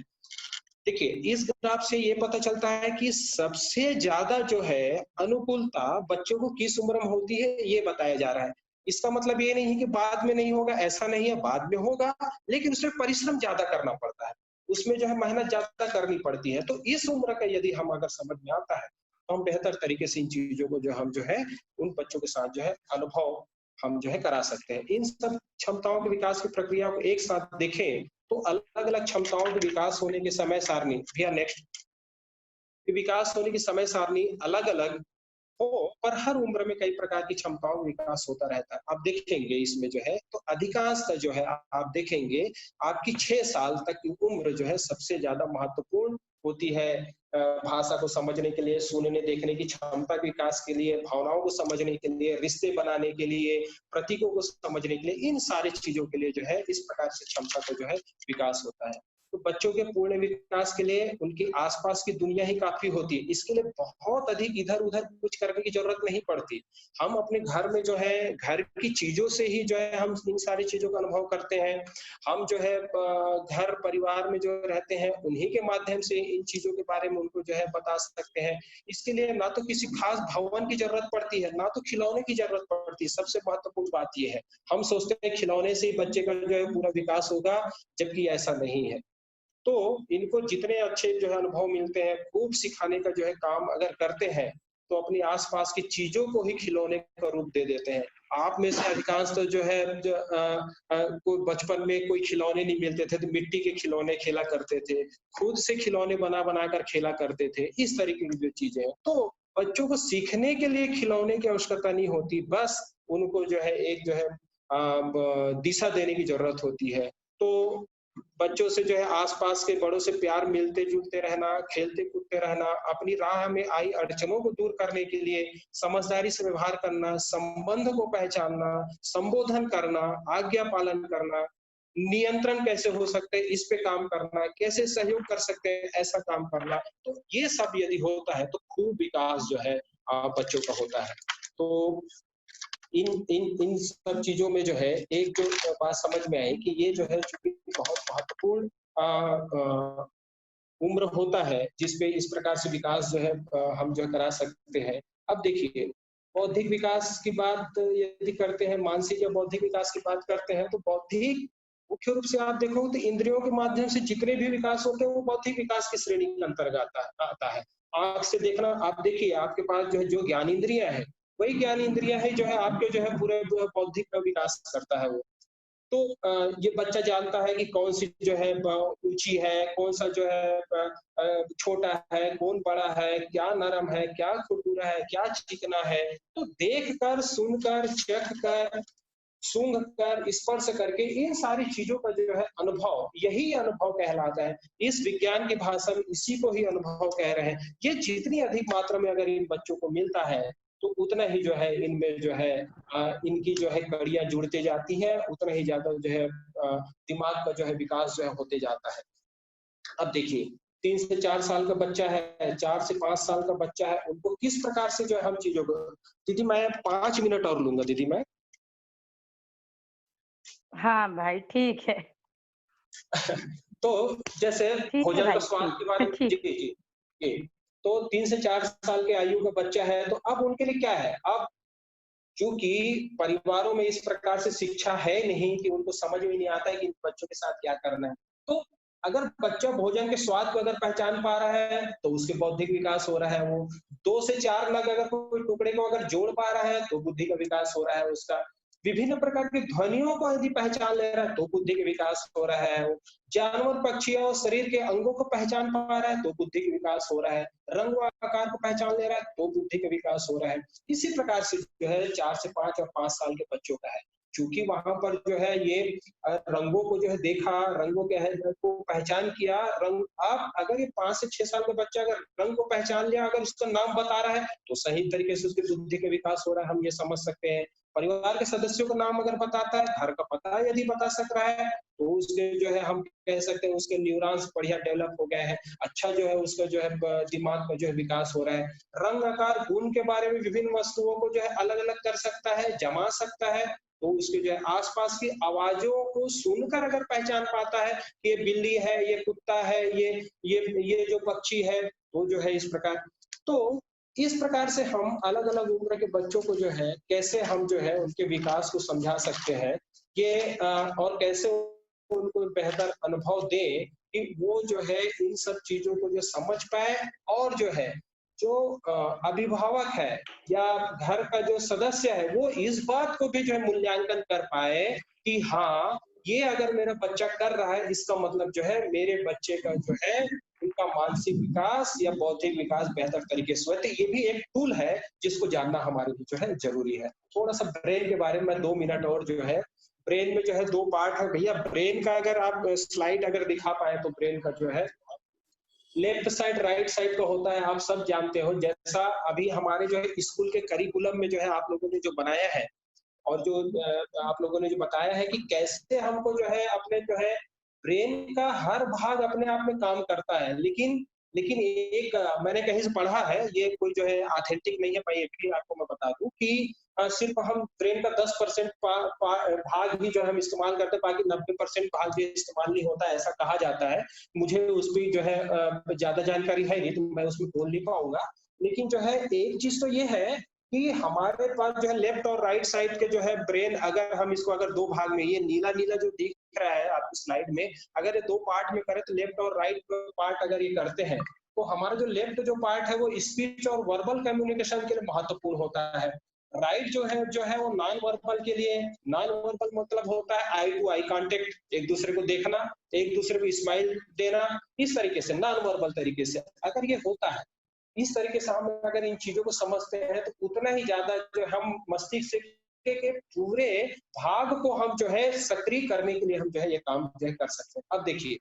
देखिए इस ग्राफ से ये पता चलता है कि सबसे ज्यादा जो है अनुकूलता बच्चों को किस उम्र में होती है, ये बताया जा रहा है। इसका मतलब ये नहीं है कि बाद में नहीं होगा, ऐसा नहीं है, बाद में होगा, लेकिन उसमें परिश्रम ज्यादा करना पड़ता है, उसमें जो है मेहनत ज्यादा करनी पड़ती है। तो इस उम्र का यदि हम अगर समझ में आता है तो हम बेहतर तरीके से इन चीजों को जो है उन बच्चों के साथ जो है अनुभव हम जो है करा सकते हैं। इन सब क्षमताओं के विकास की प्रक्रिया को एक साथ देखें तो अलग अलग क्षमताओं के विकास होने की समय सारणी भैया नेक्स्ट विकास होने की समय सारणी अलग अलग हो, पर हर उम्र में कई प्रकार की क्षमताओं का विकास होता रहता है। आप देखेंगे इसमें जो है तो अधिकांशतः जो है आप देखेंगे आपकी 6 साल तक की उम्र जो है सबसे ज्यादा महत्वपूर्ण होती है। भाषा को समझने के लिए, सुनने देखने की क्षमता के विकास के लिए, भावनाओं को समझने के लिए, रिश्ते बनाने के लिए, प्रतीकों को समझने के लिए, इन सारी चीजों के लिए जो है इस प्रकार से क्षमता का जो है विकास होता है। तो बच्चों के पूर्ण विकास के लिए उनके आसपास की दुनिया ही काफी होती है, इसके लिए बहुत अधिक इधर उधर कुछ करने की जरूरत नहीं पड़ती। हम अपने घर में जो है घर की चीजों से ही जो है हम इन सारी चीजों का अनुभव करते हैं। हम जो है घर परिवार में जो रहते हैं उन्हीं के माध्यम से इन चीजों के बारे में उनको जो है बता सकते हैं। इसके लिए ना तो किसी खास भवन की जरूरत पड़ती है, ना तो खिलौने की जरूरत पड़ती है। सबसे महत्वपूर्ण बात यह है, हम सोचते हैं खिलौने से ही बच्चे का जो है पूरा विकास होगा, जबकि ऐसा नहीं है। तो इनको जितने अच्छे जो है अनुभव मिलते हैं, खूब सिखाने का जो है काम अगर करते हैं तो अपनी आसपास की चीजों को ही खिलौने का रूप दे देते हैं। आप में से अधिकांश तो जो है कोई बचपन में कोई खिलौने नहीं मिलते थे तो मिट्टी के खिलौने खेला करते थे, खुद से खिलौने बना बना कर खेला करते थे, इस तरीके की जो चीजें हैं। तो बच्चों को सीखने के लिए खिलौने की आवश्यकता नहीं होती, बस उनको जो है एक जो है दिशा देने की जरूरत होती है। तो बच्चों से जो है आसपास के बड़ों से प्यार मिलते जुलते रहना, खेलते कूदते रहना, अपनी राह में आई अड़चनों को दूर करने के लिए समझदारी से व्यवहार करना, संबंध को पहचानना, संबोधन करना, आज्ञा पालन करना, नियंत्रण कैसे हो सकते हैं इस पे काम करना, कैसे सहयोग कर सकते हैं ऐसा काम करना। तो ये सब यदि होता है तो खूब विकास जो है बच्चों का होता है। तो इन इन इन सब चीजों में जो है एक जो बात समझ में आई कि ये जो है चूंकि बहुत महत्वपूर्ण उम्र होता है जिसपे इस प्रकार से विकास जो है हम जो करा सकते हैं। अब देखिए, बौद्धिक विकास की बात यदि करते हैं, मानसिक या बौद्धिक विकास की बात करते हैं, तो बौद्धिक मुख्य रूप से आप देखो तो इंद्रियों के माध्यम से जितने भी विकास होते हैं वो बौद्धिक विकास की श्रेणी के अंतर्गत आता है। आंख से देखना, आप देखिए आपके पास जो है जो ज्ञान इंद्रिया है वही ज्ञान इंद्रिया है जो है आपके जो है पूरे जो है बौद्धिक का विकास करता है वो। तो ये बच्चा जानता है कि कौन सी जो है ऊंची है, कौन सा जो है छोटा है, कौन बड़ा है, क्या नरम है, क्या खुरदुरा है, क्या चिकना है। तो देख कर, सुनकर, चख कर, सूंघ कर, स्पर्श करके इन सारी चीजों का जो है अनुभव, यही अनुभव कहलाता है। इस विज्ञान की भाषा में इसी को ही अनुभव कह रहे हैं। ये जितनी अधिक मात्रा में अगर इन बच्चों को मिलता है तो उतना ही जो है इनमें जो है इनकी जो है कड़ियां जुड़ते जाती हैं, उतना ही ज्यादा जो है दिमाग का जो है विकास जो है होते जाता है। अब देखिए 3 से 4 साल का बच्चा है, 4 से 5 साल का बच्चा है, उनको किस प्रकार से जो है हम चीजों को, दीदी मैं 5 मिनट और लूंगा दीदी मैं। हाँ भाई ठीक है। तो जैसे ठीक है भोजन का भाई, स्वाद के बारे में जी ठीक। जी जी, तो 3 से 4 साल के आयु का बच्चा है तो अब उनके लिए क्या है, अब चूंकि परिवारों में इस प्रकार से शिक्षा है नहीं कि उनको समझ में नहीं आता है कि इन बच्चों के साथ क्या करना है। तो अगर बच्चा भोजन के स्वाद को अगर पहचान पा रहा है तो उसके बौद्धिक विकास हो रहा है। वो 2 से 4 नग अगर कोई टुकड़े को अगर जोड़ पा रहा है तो बुद्धि का विकास हो रहा है उसका। विभिन्न प्रकार की ध्वनियों को यदि पहचान ले रहा है तो बुद्धि का विकास हो रहा है। वो जानवर, पक्षियों, शरीर के अंगों को पहचान पा रहा है तो बुद्धि का विकास हो रहा है। रंग व आकार को पहचान ले रहा है तो बुद्धि का विकास हो रहा है। इसी प्रकार से जो है 4 से 5 और 5 साल के बच्चों का है। चूंकि वहां पर जो है ये रंगों को जो है देखा, रंगों के है को पहचान किया। रंग आप अगर ये 5 से 6 साल का बच्चा अगर रंग को पहचान लिया, अगर उसका नाम बता रहा है तो सही तरीके से उसकी बुद्धि का विकास हो रहा है, हम ये समझ सकते हैं। परिवार के सदस्यों का नाम अगर बताता है, घर का पता यदि बता सक रहा है तो उसके जो है हम कह सकते हैं उसके न्यूरॉन्स बढ़िया डेवलप हो गए हैं। अच्छा जो है उसका जो है दिमाग का जो है विकास हो रहा है। रंग, आकार, गुण के बारे में विभिन्न वस्तुओं को जो है अलग अलग कर सकता है, जमा सकता है। तो उसके जो है आसपास की आवाजों को सुनकर अगर पहचान पाता है कि ये बिल्ली है, ये कुत्ता है, ये जो पक्षी है, तो जो है इस प्रकार। तो इस प्रकार से हम अलग अलग उम्र के बच्चों को जो है कैसे हम जो है उनके विकास को समझा सकते हैं ये और कैसे उनको बेहतर अनुभव दें कि वो जो है इन सब चीजों को जो समझ पाए। और जो है जो अभिभावक है या घर का जो सदस्य है वो इस बात को भी जो है मूल्यांकन कर पाए कि हाँ, ये अगर मेरा बच्चा कर रहा है इसका मतलब जो है मेरे बच्चे का जो है उनका मानसिक विकास या बौद्धिक विकास बेहतर तरीके से होता है। ये भी एक टूल है जिसको जानना हमारे लिए जो है जरूरी है। थोड़ा सा ब्रेन के बारे में 2 मिनट और जो है, ब्रेन में जो है 2 पार्ट है भैया। ब्रेन का अगर आप स्लाइड अगर दिखा पाए तो ब्रेन का जो है लेफ्ट साइड, राइट साइड का होता है, आप सब जानते हो। जैसा अभी हमारे जो है स्कूल के करिकुलम में जो है आप लोगों ने जो बनाया है और जो आप लोगों ने जो बताया है कि कैसे हमको जो है अपने जो है ब्रेन का हर भाग अपने आप में काम करता है। लेकिन लेकिन एक मैंने कहीं से पढ़ा है, ये कोई जो है ऑथेंटिक नहीं है, मैं ये भी आपको मैं बता दूं कि सिर्फ हम ब्रेन का 10% भाग ही जो है हम इस्तेमाल करते हैं, बाकी 90% भाग भी इस्तेमाल नहीं होता है, ऐसा कहा जाता है। मुझे उस पर जो है ज्यादा जानकारी है नहीं तो मैं उसमें बोल नहीं पाऊंगा। लेकिन जो है एक चीज तो ये है कि हमारे पास जो है लेफ्ट और राइट साइड के जो है ब्रेन, अगर हम इसको अगर 2 भाग में, ये नीला नीला जो दिख रहा है आपकी स्लाइड में, अगर ये 2 पार्ट में करें तो लेफ्ट और राइट पार्ट अगर ये करते हैं तो हमारा जो लेफ्ट जो पार्ट है वो स्पीच और वर्बल कम्युनिकेशन के लिए महत्वपूर्ण होता है। राइट जो है वो नॉन वर्बल के लिए। नॉन वर्बल मतलब होता है आई टू आई कांटेक्ट, एक दूसरे को देखना, एक दूसरे को स्माइल देना, इस तरीके से नॉन वर्बल तरीके से अगर ये होता है, इस तरीके से हम अगर इन चीजों को समझते हैं तो उतना ही ज्यादा जो हम मस्तिष्क के पूरे भाग को हम जो है सक्रिय करने के लिए हम जो है ये काम जो है कर सकते हैं। अब देखिए,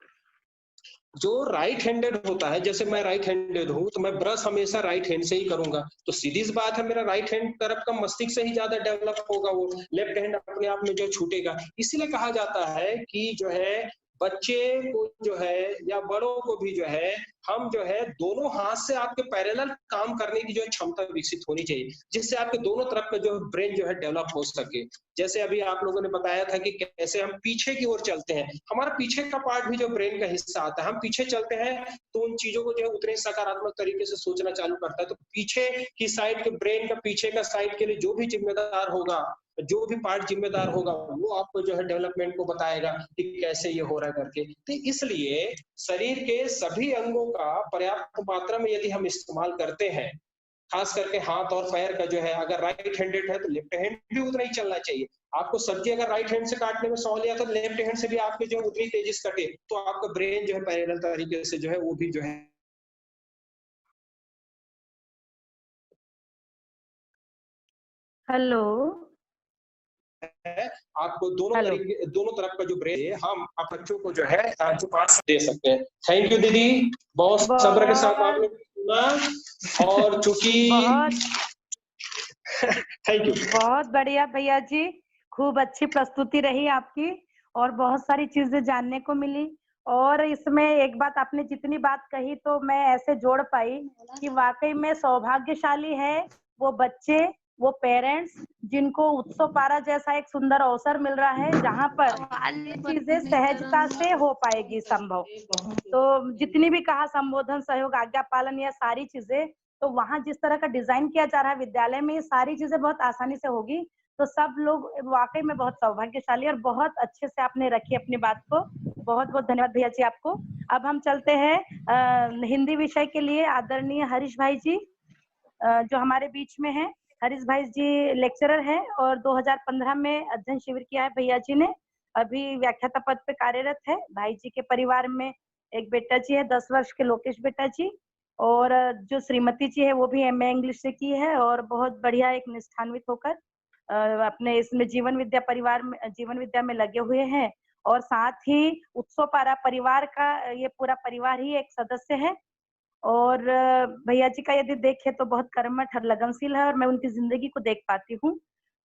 जो राइट हैंडेड होता है, जैसे मैं राइट हैंडेड हूं तो मैं ब्रश हमेशा राइट हैंड से ही करूंगा, तो सीधी सी बात है मेरा राइट हैंड तरफ का मस्तिष्क से ही ज्यादा डेवलप होगा, वो लेफ्ट हैंड अपने आप में जो छूटेगा। इसीलिए कहा जाता है कि जो है बच्चे को जो है या बड़ों को भी जो है हम जो है दोनों हाथ से आपके पैरेलल काम करने की जो है क्षमता विकसित होनी चाहिए, जिससे आपके दोनों तरफ का जो ब्रेन जो है डेवलप हो सके। जैसे अभी आप लोगों ने बताया था कि कैसे हम पीछे की ओर चलते हैं, हमारा पीछे का पार्ट भी जो ब्रेन का हिस्सा आता है, हम पीछे चलते हैं तो उन चीजों को जो है उतने सकारात्मक तरीके से सोचना चालू करता है। तो पीछे की साइड के ब्रेन का पीछे का साइड के लिए जो भी जिम्मेदार होगा, जो भी पार्ट जिम्मेदार होगा, वो आपको जो है डेवलपमेंट को बताएगा कि कैसे ये हो रहा है करके। तो इसलिए शरीर के सभी अंगों का पर्याप्त मात्रा में यदि हम इस्तेमाल करते हैं, खास करके हाथ और पैर का जो है, अगर राइट हैंडेड है तो लेफ्ट हैंड भी उतना ही चलना चाहिए। आपको सब्जी अगर राइट हैंड से काटने में सहूलियत है तो लेफ्ट हैंड से भी आपके जो उतनी तेजी से कटे तो आपका ब्रेन जो है पैरेलल तरीके से जो है वो भी जो है हेलो आपको हेलो। दोनों तरफ का जो ब्रेन है हम आप बच्चों को जो है जो पास दे सकते हैं। थैंक यू दीदी, बहुत सब्र के साथ बहुत आपने सुना। और चूंकि बहुत थैंक यू। बहुत बढ़िया भैया जी, खूब अच्छी प्रस्तुति रही आपकी और बहुत सारी चीजें जानने को मिली। और इसमें एक बात आपने जितनी बात कही तो मैं ऐसे जोड़ पाई कि वाकई में सौभाग्यशाली है वो बच्चे, वो पेरेंट्स जिनको उत्सव पारा जैसा एक सुंदर अवसर मिल रहा है जहाँ पर ये चीजें सहजता से हो पाएगी संभव। तो जितनी भी कहा संबोधन, सहयोग, आज्ञा पालन, ये सारी चीजें, तो वहाँ जिस तरह का डिजाइन किया जा रहा है विद्यालय में, ये सारी चीजें बहुत आसानी से होगी। तो सब लोग वाकई में बहुत सौभाग्यशाली और बहुत अच्छे से आपने रखी अपनी बात को। बहुत बहुत धन्यवाद भैया जी आपको। अब हम चलते हैं हिंदी विषय के लिए आदरणीय हरीश भाई जी जो हमारे बीच में हैं। हरीश भाई जी लेक्चरर हैं और 2015 में अध्ययन शिविर किया है भैया जी ने। अभी व्याख्याता पद पे कार्यरत है। भाई जी के परिवार में एक बेटा जी है 10 वर्ष के लोकेश बेटा जी, और जो श्रीमती जी है वो भी एमए इंग्लिश से की है और बहुत बढ़िया एक निष्ठान्वित होकर अपने इसमें जीवन विद्या में लगे हुए हैं। और साथ ही उत्सव पारा परिवार का ये पूरा परिवार ही एक सदस्य है। और भैया जी का यदि देखें तो बहुत कर्मठ और लगनशील है और मैं उनकी जिंदगी को देख पाती हूँ।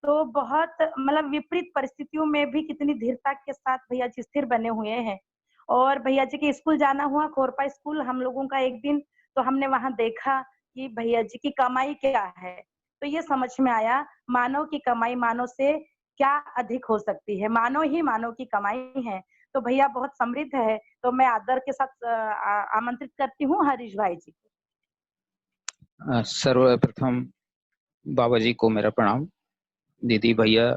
तो बहुत मतलब विपरीत परिस्थितियों में भी कितनी धीरता के साथ भैया जी स्थिर बने हुए हैं। और भैया जी के स्कूल जाना हुआ, खोरपा स्कूल हम लोगों का एक दिन, तो हमने वहां देखा कि भैया जी की कमाई क्या है। तो ये समझ में आया मानव की कमाई मानव से क्या अधिक हो सकती है, मानव ही मानव की कमाई है। तो भैया बहुत समृद्ध है। तो मैं आदर के साथ आमंत्रित करती हूँ हरीश भाई जी को। सर्वप्रथम बाबा जी को मेरा प्रणाम, दीदी भैया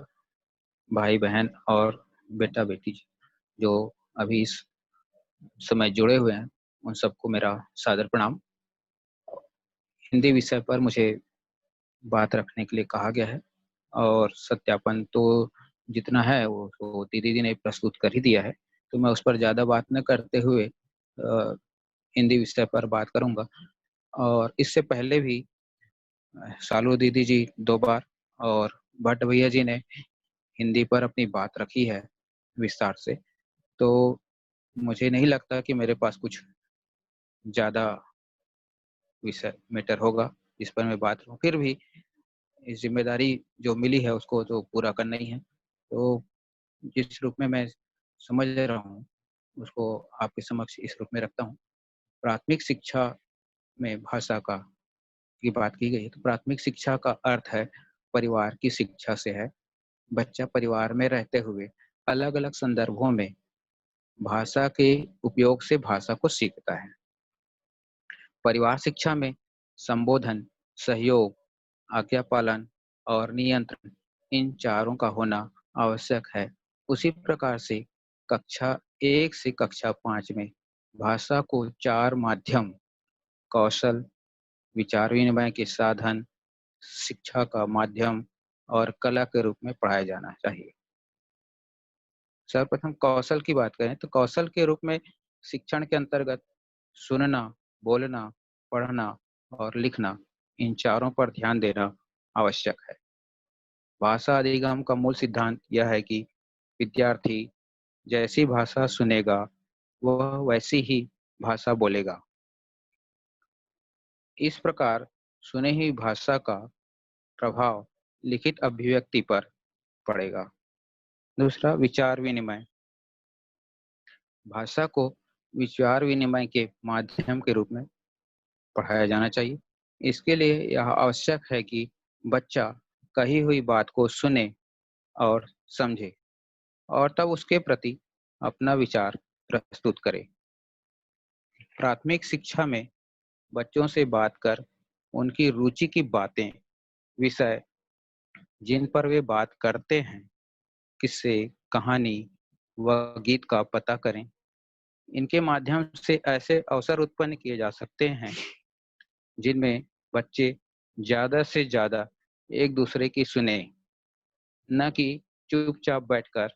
भाई बहन और बेटा बेटी जो अभी इस समय जुड़े हुए हैं उन सबको मेरा सादर प्रणाम। हिंदी विषय पर मुझे बात रखने के लिए कहा गया है और सत्यापन तो जितना है वो तो दीदी जी ने प्रस्तुत कर ही दिया है, तो मैं उस पर ज़्यादा बात न करते हुए हिंदी विषय पर बात करूंगा। और इससे पहले भी सालू दीदी जी 2 बार और भट्ट भैया जी ने हिंदी पर अपनी बात रखी है विस्तार से, तो मुझे नहीं लगता कि मेरे पास कुछ ज़्यादा विषय मैटर होगा जिस पर मैं बात करूँ। फिर भी इस जिम्मेदारी जो मिली है उसको तो पूरा करना ही है। तो जिस रूप में मैं समझ रहा हूँ उसको आपके समक्ष इस रूप में रखता हूँ। प्राथमिक शिक्षा में भाषा की बात की गई है, तो प्राथमिक शिक्षा का अर्थ है परिवार की शिक्षा से है। बच्चा परिवार में रहते हुए अलग अलग संदर्भों में भाषा के उपयोग से भाषा को सीखता है। परिवार शिक्षा में संबोधन, सहयोग, आज्ञा पालन और नियंत्रण, इन चारों का होना आवश्यक है। उसी प्रकार से कक्षा 1 से कक्षा 5 में भाषा को 4 माध्यम, कौशल, विचार विनिमय के साधन, शिक्षा का माध्यम और कला के रूप में पढ़ाया जाना चाहिए। सर्वप्रथम कौशल की बात करें तो कौशल के रूप में शिक्षण के अंतर्गत सुनना, बोलना, पढ़ना और लिखना, इन चारों पर ध्यान देना आवश्यक है। भाषा अधिगम का मूल सिद्धांत यह है कि विद्यार्थी जैसी भाषा सुनेगा वह वैसी ही भाषा बोलेगा। इस प्रकार सुनी हुई भाषा का प्रभाव लिखित अभिव्यक्ति पर पड़ेगा। दूसरा, विचार विनिमय। भाषा को विचार विनिमय के माध्यम के रूप में पढ़ाया जाना चाहिए। इसके लिए यह आवश्यक है कि बच्चा कही हुई बात को सुने और समझे और तब उसके प्रति अपना विचार प्रस्तुत करे। प्राथमिक शिक्षा में बच्चों से बात कर उनकी रुचि की बातें, विषय जिन पर वे बात करते हैं, किस्से, कहानी व गीत का पता करें। इनके माध्यम से ऐसे अवसर उत्पन्न किए जा सकते हैं जिनमें बच्चे ज़्यादा से ज़्यादा एक दूसरे की सुने, न कि चुपचाप बैठकर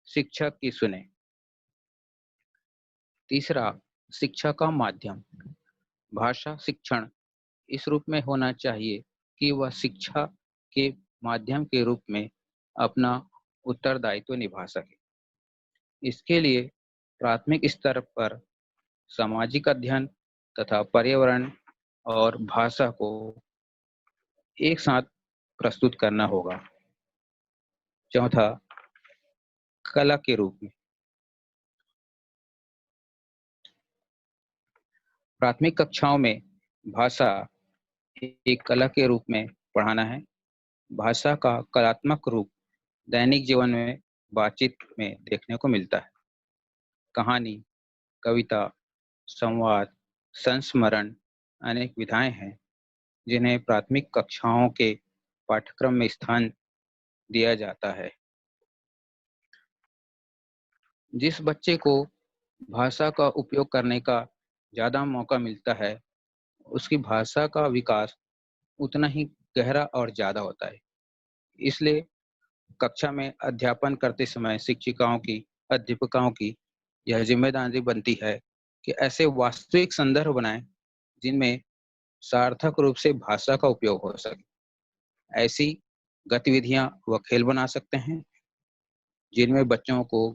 शिक्षक की सुने। तीसरा, शिक्षा का माध्यम। भाषा शिक्षण इस रूप में होना चाहिए कि वह शिक्षा के माध्यम के रूप में अपना उत्तरदायित्व निभा सके। इसके लिए प्राथमिक स्तर पर सामाजिक अध्ययन तथा पर्यावरण और भाषा को एक साथ प्रस्तुत करना होगा। चौथा, कला के रूप में। प्राथमिक कक्षाओं में भाषा एक कला के रूप में पढ़ाना है। भाषा का कलात्मक रूप दैनिक जीवन में बातचीत में देखने को मिलता है। कहानी, कविता, संवाद, संस्मरण अनेक विधाएं हैं जिन्हें प्राथमिक कक्षाओं के पाठ्यक्रम में स्थान दिया जाता है। जिस बच्चे को भाषा का उपयोग करने का ज़्यादा मौका मिलता है, उसकी भाषा का विकास उतना ही गहरा और ज़्यादा होता है। इसलिए कक्षा में अध्यापन करते समय शिक्षिकाओं की, अध्यापकों की यह जिम्मेदारी बनती है कि ऐसे वास्तविक संदर्भ बनाएं जिनमें सार्थक रूप से भाषा का उपयोग हो सके। ऐसी गतिविधियां व खेल बना सकते हैं जिनमें बच्चों को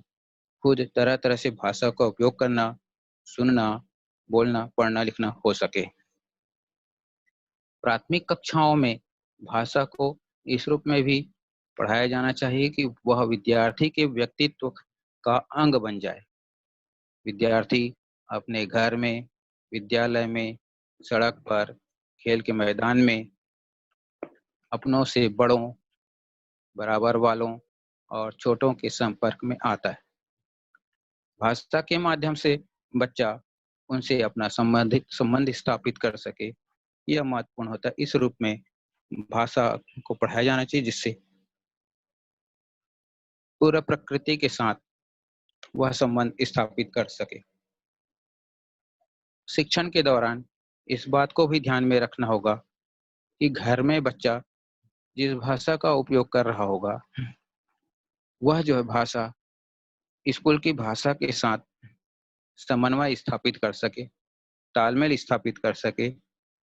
खुद तरह-तरह से भाषा का उपयोग करना, सुनना, बोलना, पढ़ना, लिखना हो सके। प्राथमिक कक्षाओं में भाषा को इस रूप में भी पढ़ाया जाना चाहिए कि वह विद्यार्थी के व्यक्तित्व का अंग बन जाए। विद्यार्थी अपने घर में, विद्यालय में, सड़क पर, खेल के मैदान में अपनों से बड़ों, बराबर वालों और छोटों के संपर्क में आता है। भाषा के माध्यम से बच्चा उनसे अपना संबंध स्थापित कर सके, यह महत्वपूर्ण होता है। इस रूप में भाषा को पढ़ाया जाना चाहिए जिससे पूरा प्रकृति के साथ वह संबंध स्थापित कर सके। शिक्षण के दौरान इस बात को भी ध्यान में रखना होगा कि घर में बच्चा जिस भाषा का उपयोग कर रहा होगा, वह जो है भाषा स्कूल की भाषा के साथ समन्वय स्थापित कर सके, तालमेल स्थापित कर सके,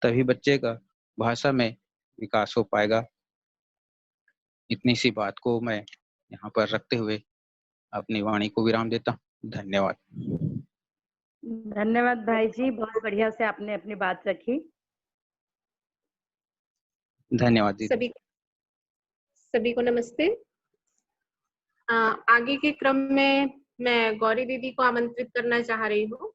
तभी बच्चे का भाषा में विकास हो पाएगा। इतनी सी बात को मैं यहाँ पर रखते हुए अपनी वाणी को विराम देता हूँ। धन्यवाद। धन्यवाद भाई जी, बहुत बढ़िया से आपने अपनी बात रखी। धन्यवाद दीदी। सभी को नमस्ते। आगे के क्रम में मैं गौरी दीदी को आमंत्रित करना चाह रही हूँ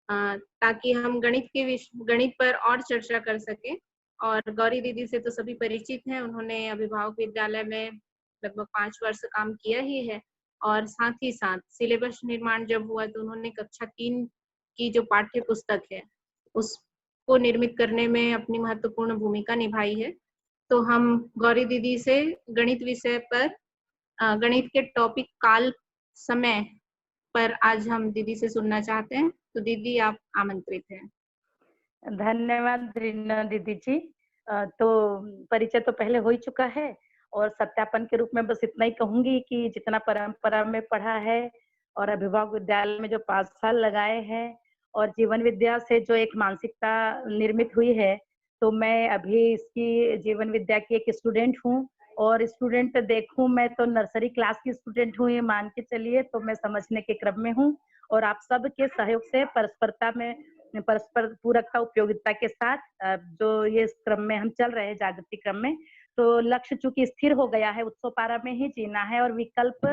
ताकि हम गणित पर और चर्चा कर सकें। और गौरी दीदी से तो सभी परिचित हैं, उन्होंने अभिभावक विद्यालय में लगभग 5 वर्ष काम किया ही है और साथ ही साथ सिलेबस निर्माण जब हुआ तो उन्होंने कक्षा 3 की जो पाठ्य पुस्तक है उसको निर्मित करने में अपनी महत्वपूर्ण भूमिका निभाई है। तो हम गौरी दीदी से गणित विषय पर गणित के टॉपिक काल समय पर आज हम दीदी से सुनना चाहते हैं। तो दीदी आप आमंत्रित हैं। धन्यवाद रीना दीदी जी। तो परिचय तो पहले हो ही चुका है और सत्यापन के रूप में बस इतना ही कहूंगी कि जितना परंपरा में पढ़ा है और अभिभावक विद्यालय में जो 5 साल लगाए हैं और जीवन विद्या से जो एक मानसिकता निर्मित हुई है, तो मैं अभी इसकी जीवन विद्या की एक स्टूडेंट हूँ और स्टूडेंट देखूं मैं तो नर्सरी क्लास की स्टूडेंट हूँ, ये मान के चलिए। तो मैं समझने के क्रम में हूँ और आप सब के सहयोग से परस्पर पूरकता उपयोगिता के साथ जो ये क्रम में हम चल रहे हैं, जागृति क्रम में, तो लक्ष्य चूंकि स्थिर हो गया है, उत्सव पारा में ही जीना है और विकल्प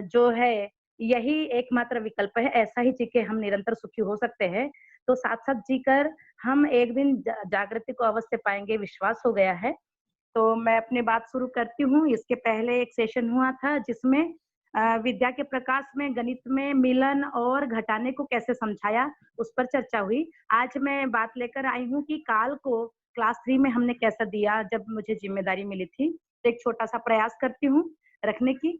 जो है यही एकमात्र विकल्प है। ऐसा ही जी के हम निरंतर सुखी हो सकते हैं। तो साथ साथ जीकर हम एक दिन जागृति को अवश्य पाएंगे, विश्वास हो गया है। तो मैं अपनी बात शुरू करती हूँ। इसके पहले एक सेशन हुआ था जिसमें विद्या के प्रकाश में गणित में मिलन और घटाने को कैसे समझाया, उस पर चर्चा हुई। आज मैं बात लेकर आई हूँ कि काल को क्लास 3 में हमने कैसा दिया जब मुझे जिम्मेदारी मिली थी। तो एक छोटा सा प्रयास करती हूँ रखने की।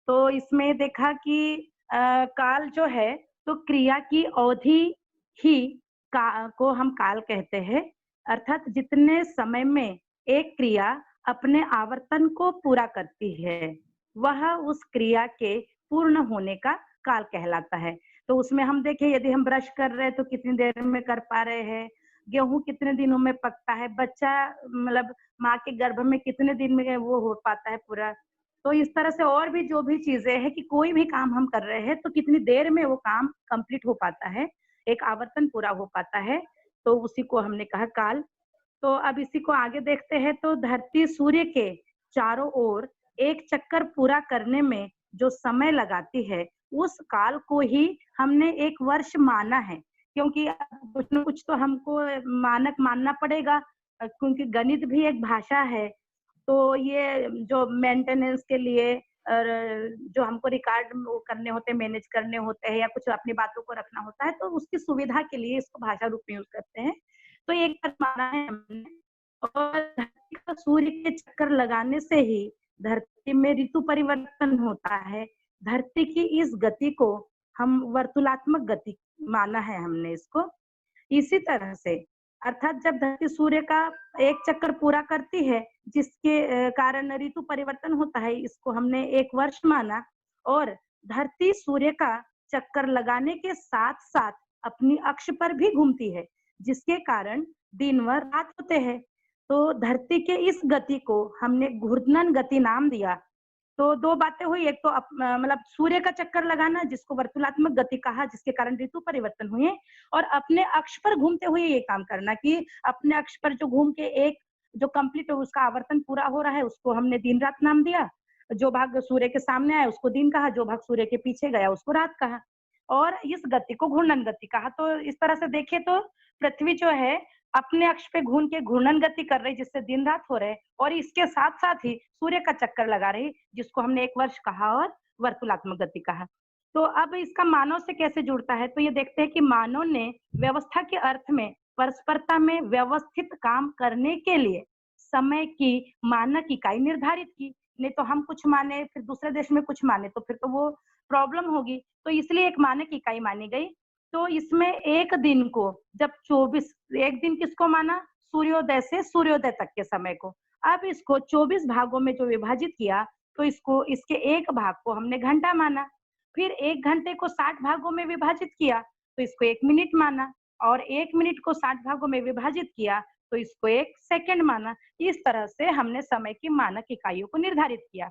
तो इसमें देखा कि काल जो है तो क्रिया की अवधि ही को हम काल कहते हैं, अर्थात जितने समय में एक क्रिया अपने आवर्तन को पूरा करती है वह उस क्रिया के पूर्ण होने का काल कहलाता है। तो उसमें हम देखें, यदि हम ब्रश कर रहे हैं तो कितनी देर में कर पा रहे हैं, गेहूं कितने दिनों में पकता है, बच्चा मतलब माँ के गर्भ में कितने दिन में वो हो पाता है पूरा। तो इस तरह से और भी जो भी चीजें हैं कि कोई भी काम हम कर रहे हैं तो कितनी देर में वो काम कंप्लीट हो पाता है, एक आवर्तन पूरा हो पाता है, तो उसी को हमने कहा काल। तो अब इसी को आगे देखते हैं। तो धरती सूर्य के चारों ओर एक चक्कर पूरा करने में जो समय लगाती है उस काल को ही हमने एक वर्ष माना है, क्योंकि कुछ न कुछ तो हमको मानक मानना पड़ेगा, क्योंकि गणित भी एक भाषा है। तो ये जो मेंटेनेंस के लिए और जो हमको रिकॉर्ड करने होते हैं, मैनेज करने होते हैं या कुछ अपनी बातों को रखना होता है, तो उसकी सुविधा के लिए इसको भाषा रूप में यूज करते हैं। तो एक बार माना है हमने। और धरती का सूर्य के चक्कर लगाने से ही धरती में ऋतु परिवर्तन होता है। धरती की इस गति को हम वर्तुलात्मक गति माना है हमने इसको। इसी तरह से अर्थात जब धरती सूर्य का एक चक्कर पूरा करती है, जिसके कारण ऋतु परिवर्तन होता है, इसको हमने 1 वर्ष माना। और धरती सूर्य का चक्कर लगाने के साथ साथ अपनी अक्ष पर भी घूमती है, जिसके कारण दिन व रात होते हैं। तो धरती के इस गति को हमने घूर्णन गति नाम दिया। तो 2 बातें हुई, एक तो मतलब सूर्य का चक्कर लगाना जिसको वर्तुलात्मक गति कहा, जिसके कारण ऋतु परिवर्तन हुए, और अपने अक्ष पर घूमते हुए ये काम करना कि अपने अक्ष पर जो घूम के एक जो कंप्लीट उसका आवर्तन पूरा हो रहा है उसको हमने दिन रात नाम दिया। जो भाग सूर्य के सामने आया उसको दिन कहा, जो भाग सूर्य के पीछे गया उसको रात कहा, और इस गति को घूर्णन गति कहा। तो इस तरह से देखें तो पृथ्वी जो है अपने अक्ष पे घूम के घूर्णन गति कर रही, जिससे दिन रात हो रहे, और इसके साथ साथ ही सूर्य का चक्कर लगा रही, जिसको हमने 1 वर्ष कहा और वर्तुलात्मक गति कहा। तो अब इसका मानव से कैसे जुड़ता है, तो ये देखते हैं कि मानव ने व्यवस्था के अर्थ में परस्परता में व्यवस्थित काम करने के लिए समय की मानक इकाई निर्धारित की। नहीं तो हम कुछ माने फिर दूसरे देश में कुछ माने तो फिर तो वो प्रॉब्लम होगी। तो इसलिए एक मानक इकाई मानी गई। तो इसमें एक दिन को जब 24, एक दिन किसको माना, सूर्योदय से सूर्योदय तक के समय को। अब इसको 24 भागों में जो विभाजित किया तो इसको इसके एक भाग को हमने घंटा माना। फिर 1 घंटे को 60 भागों में विभाजित किया तो इसको 1 मिनट माना, और 1 मिनट को 60 भागों में विभाजित किया तो इसको 1 सेकंड माना। इस तरह से हमने समय की मानक इकाइयों को निर्धारित किया।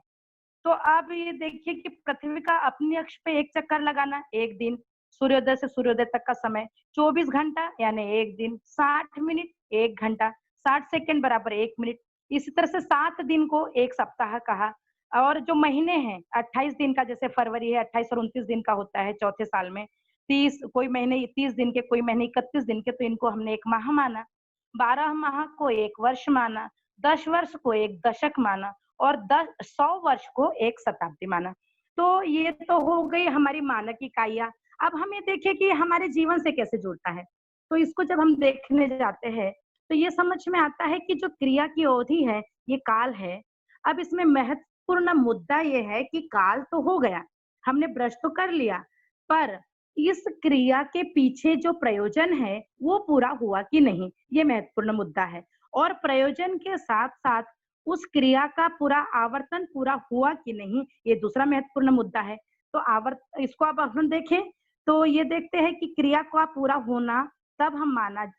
तो अब ये देखिए कि पृथ्वी का अपनी अक्ष पे एक चक्कर लगाना, एक दिन, सूर्योदय से सूर्योदय तक का समय 24 घंटा यानी एक दिन, 60 मिनट 1 घंटा, 60 सेकंड बराबर 1 मिनट। इसी तरह से 7 दिन को 1 सप्ताह कहा। और जो महीने हैं 28 दिन का, जैसे फरवरी है 28 और 29 दिन का होता है चौथे साल में, 30 कोई महीने 30 दिन के, कोई महीने 31 दिन के, तो इनको हमने 1 माह माना। 12 माह को 1 वर्ष माना, 10 वर्ष को 1 दशक माना, और 100 वर्ष को 1 शताब्दी माना। तो ये तो हो गई हमारी मानक इकाइयां। अब हम ये देखें कि हमारे जीवन से कैसे जुड़ता है। तो इसको जब हम देखने जाते हैं तो ये समझ में आता है कि जो क्रिया की अवधि है ये काल है। अब इसमें महत्वपूर्ण मुद्दा ये है कि काल तो हो गया, हमने ब्रश तो कर लिया, पर इस क्रिया के पीछे जो प्रयोजन है वो पूरा हुआ कि नहीं, ये महत्वपूर्ण मुद्दा है। और प्रयोजन के साथ साथ उस क्रिया का पूरा आवर्तन पूरा हुआ कि नहीं, ये दूसरा महत्वपूर्ण मुद्दा है। तो इसको अब हम देखें तो ये देखते हैं कि क्रिया का पूरा होना तब हम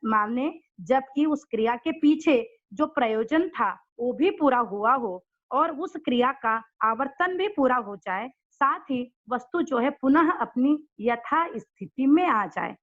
माने जबकि उस क्रिया के पीछे जो प्रयोजन था वो भी पूरा हुआ हो और उस क्रिया का आवर्तन भी पूरा हो जाए, साथ ही वस्तु जो है पुनः अपनी यथा स्थिति में आ जाए,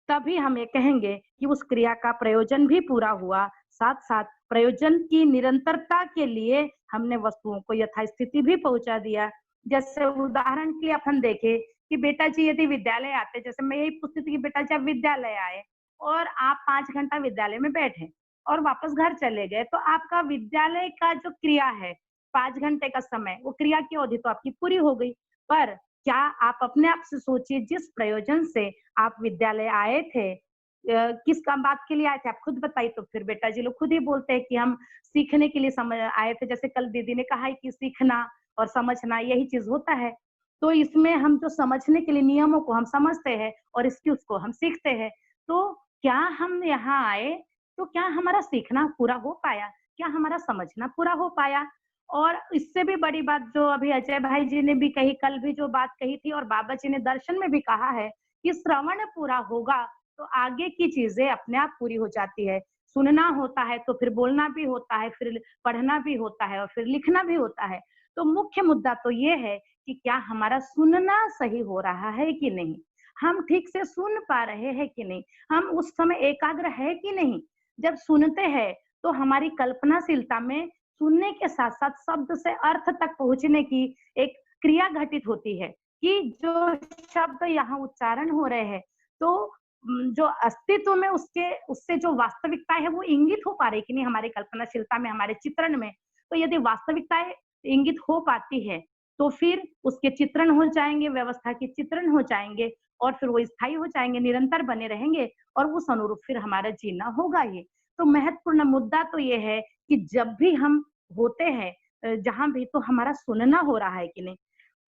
तभी हम ये कहेंगे कि उस क्रिया का प्रयोजन भी पूरा हुआ। साथ साथ प्रयोजन की निरंतरता के लिए हमने वस्तुओं को यथास्थिति भी पहुंचा दिया। जैसे उदाहरण के लिए अपन देखें कि बेटा जी यदि विद्यालय आते, जैसे मैं यही पूछती थी कि बेटा जी आप विद्यालय आए और आप 5 घंटा विद्यालय में बैठे और वापस घर चले गए, तो आपका विद्यालय का जो क्रिया है 5 घंटे का समय, वो क्रिया की अवधि तो आपकी पूरी हो गई। पर क्या आप अपने आप से सोचिए, जिस प्रयोजन से आप विद्यालय आए थे, किस काम बात के लिए आए थे, आप खुद बताइए। तो फिर बेटा जी लोग खुद ही बोलते हैं कि हम सीखने के लिए आए थे। जैसे कल दीदी ने कहा है कि सीखना और समझना यही चीज होता है। तो इसमें हम जो समझने के लिए नियमों को हम समझते हैं और स्किल्स को हम सीखते हैं। तो क्या हम यहाँ आए तो क्या हमारा सीखना पूरा हो पाया, क्या हमारा समझना पूरा हो पाया? और इससे भी बड़ी बात जो अभी अजय भाई जी ने भी कही, कल भी जो बात कही थी और बाबा जी ने दर्शन में भी कहा है कि श्रवण पूरा होगा तो आगे की चीजें अपने आप पूरी हो जाती है। सुनना होता है तो फिर बोलना भी होता है, फिर पढ़ना भी होता है और फिर लिखना भी होता है। तो मुख्य मुद्दा तो ये है कि क्या हमारा सुनना सही हो रहा है कि नहीं, हम ठीक से सुन पा रहे हैं कि नहीं, हम उस समय एकाग्र है कि नहीं। जब सुनते हैं तो हमारी कल्पनाशीलता में सुनने के साथ साथ शब्द से अर्थ तक पहुंचने की एक क्रिया घटित होती है कि जो शब्द यहाँ उच्चारण हो रहे हैं तो जो अस्तित्व में उससे जो वास्तविकता है वो इंगित हो पा रही कि नहीं हमारी कल्पनाशीलता में, हमारे चित्रण में। तो यदि वास्तविकताएं इंगित हो पाती है तो फिर उसके चित्रण हो जाएंगे, व्यवस्था के चित्रण हो जाएंगे और फिर वो स्थायी हो जाएंगे, निरंतर बने रहेंगे और उस अनुरूप फिर हमारा जीना होगा। ये तो महत्वपूर्ण मुद्दा तो ये है कि जब भी हम होते हैं जहां भी, तो हमारा सुनना हो रहा है कि नहीं।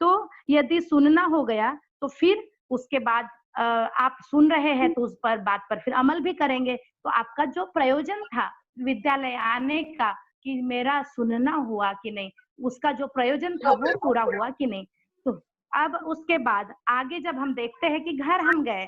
तो यदि सुनना हो गया तो फिर उसके बाद आप सुन रहे हैं तो उस पर बात पर फिर अमल भी करेंगे। तो आपका जो प्रयोजन था विद्यालय आने का कि मेरा सुनना हुआ कि नहीं, उसका जो प्रयोजन था वो पूरा हुआ कि नहीं। तो अब उसके बाद आगे जब हम देखते हैं कि घर हम गए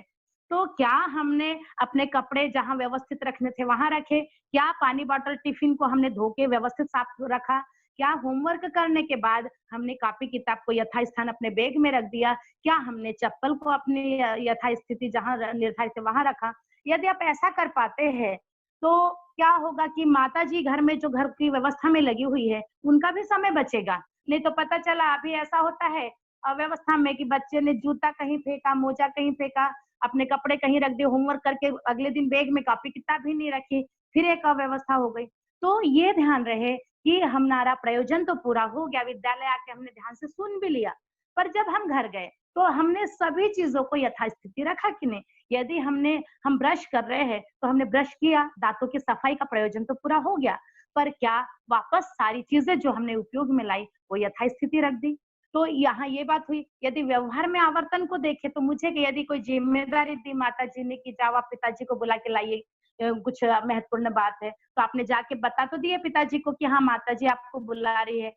तो क्या हमने अपने कपड़े जहां व्यवस्थित रखने थे वहां रखे, क्या पानी बॉटल टिफिन को हमने धो के व्यवस्थित साफ रखा, क्या होमवर्क करने के बाद हमने कॉपी किताब को यथास्थान अपने बैग में रख दिया, क्या हमने चप्पल को अपनी यथास्थिति जहां निर्धारित है वहां रखा। यदि आप ऐसा कर पाते हैं तो क्या होगा कि माता जी घर में जो घर की व्यवस्था में लगी हुई है उनका भी समय बचेगा। नहीं तो पता चला अभी ऐसा होता है अव्यवस्था में कि बच्चे ने जूता कहीं फेंका, मोजा कहीं फेंका, अपने कपड़े कहीं रख दिए, होमवर्क करके अगले दिन बैग में कॉपी किताब भी नहीं रखी, फिर एक अव्यवस्था हो गई। तो ये ध्यान रहे कि हमारा प्रयोजन तो पूरा हो गया, विद्यालय आके हमने ध्यान से सुन भी लिया, पर जब हम घर गए तो हमने सभी चीजों को यथास्थिति रखा कि नहीं। यदि हम ब्रश कर रहे हैं तो हमने ब्रश किया, दांतों की सफाई का प्रयोजन तो पूरा हो गया, पर क्या वापस सारी चीजें जो हमने उपयोग में लाई वो यथास्थिति रख दी। तो यहाँ ये बात हुई। यदि व्यवहार में आवर्तन को देखे तो मुझे यदि कोई जिम्मेदारी दी माता जी ने कि जाओ आप पिताजी को बुला के लाइए, कुछ महत्वपूर्ण बात है, तो आपने जाके बता तो दिए पिताजी को कि हाँ माता जी आपको बुला रही है,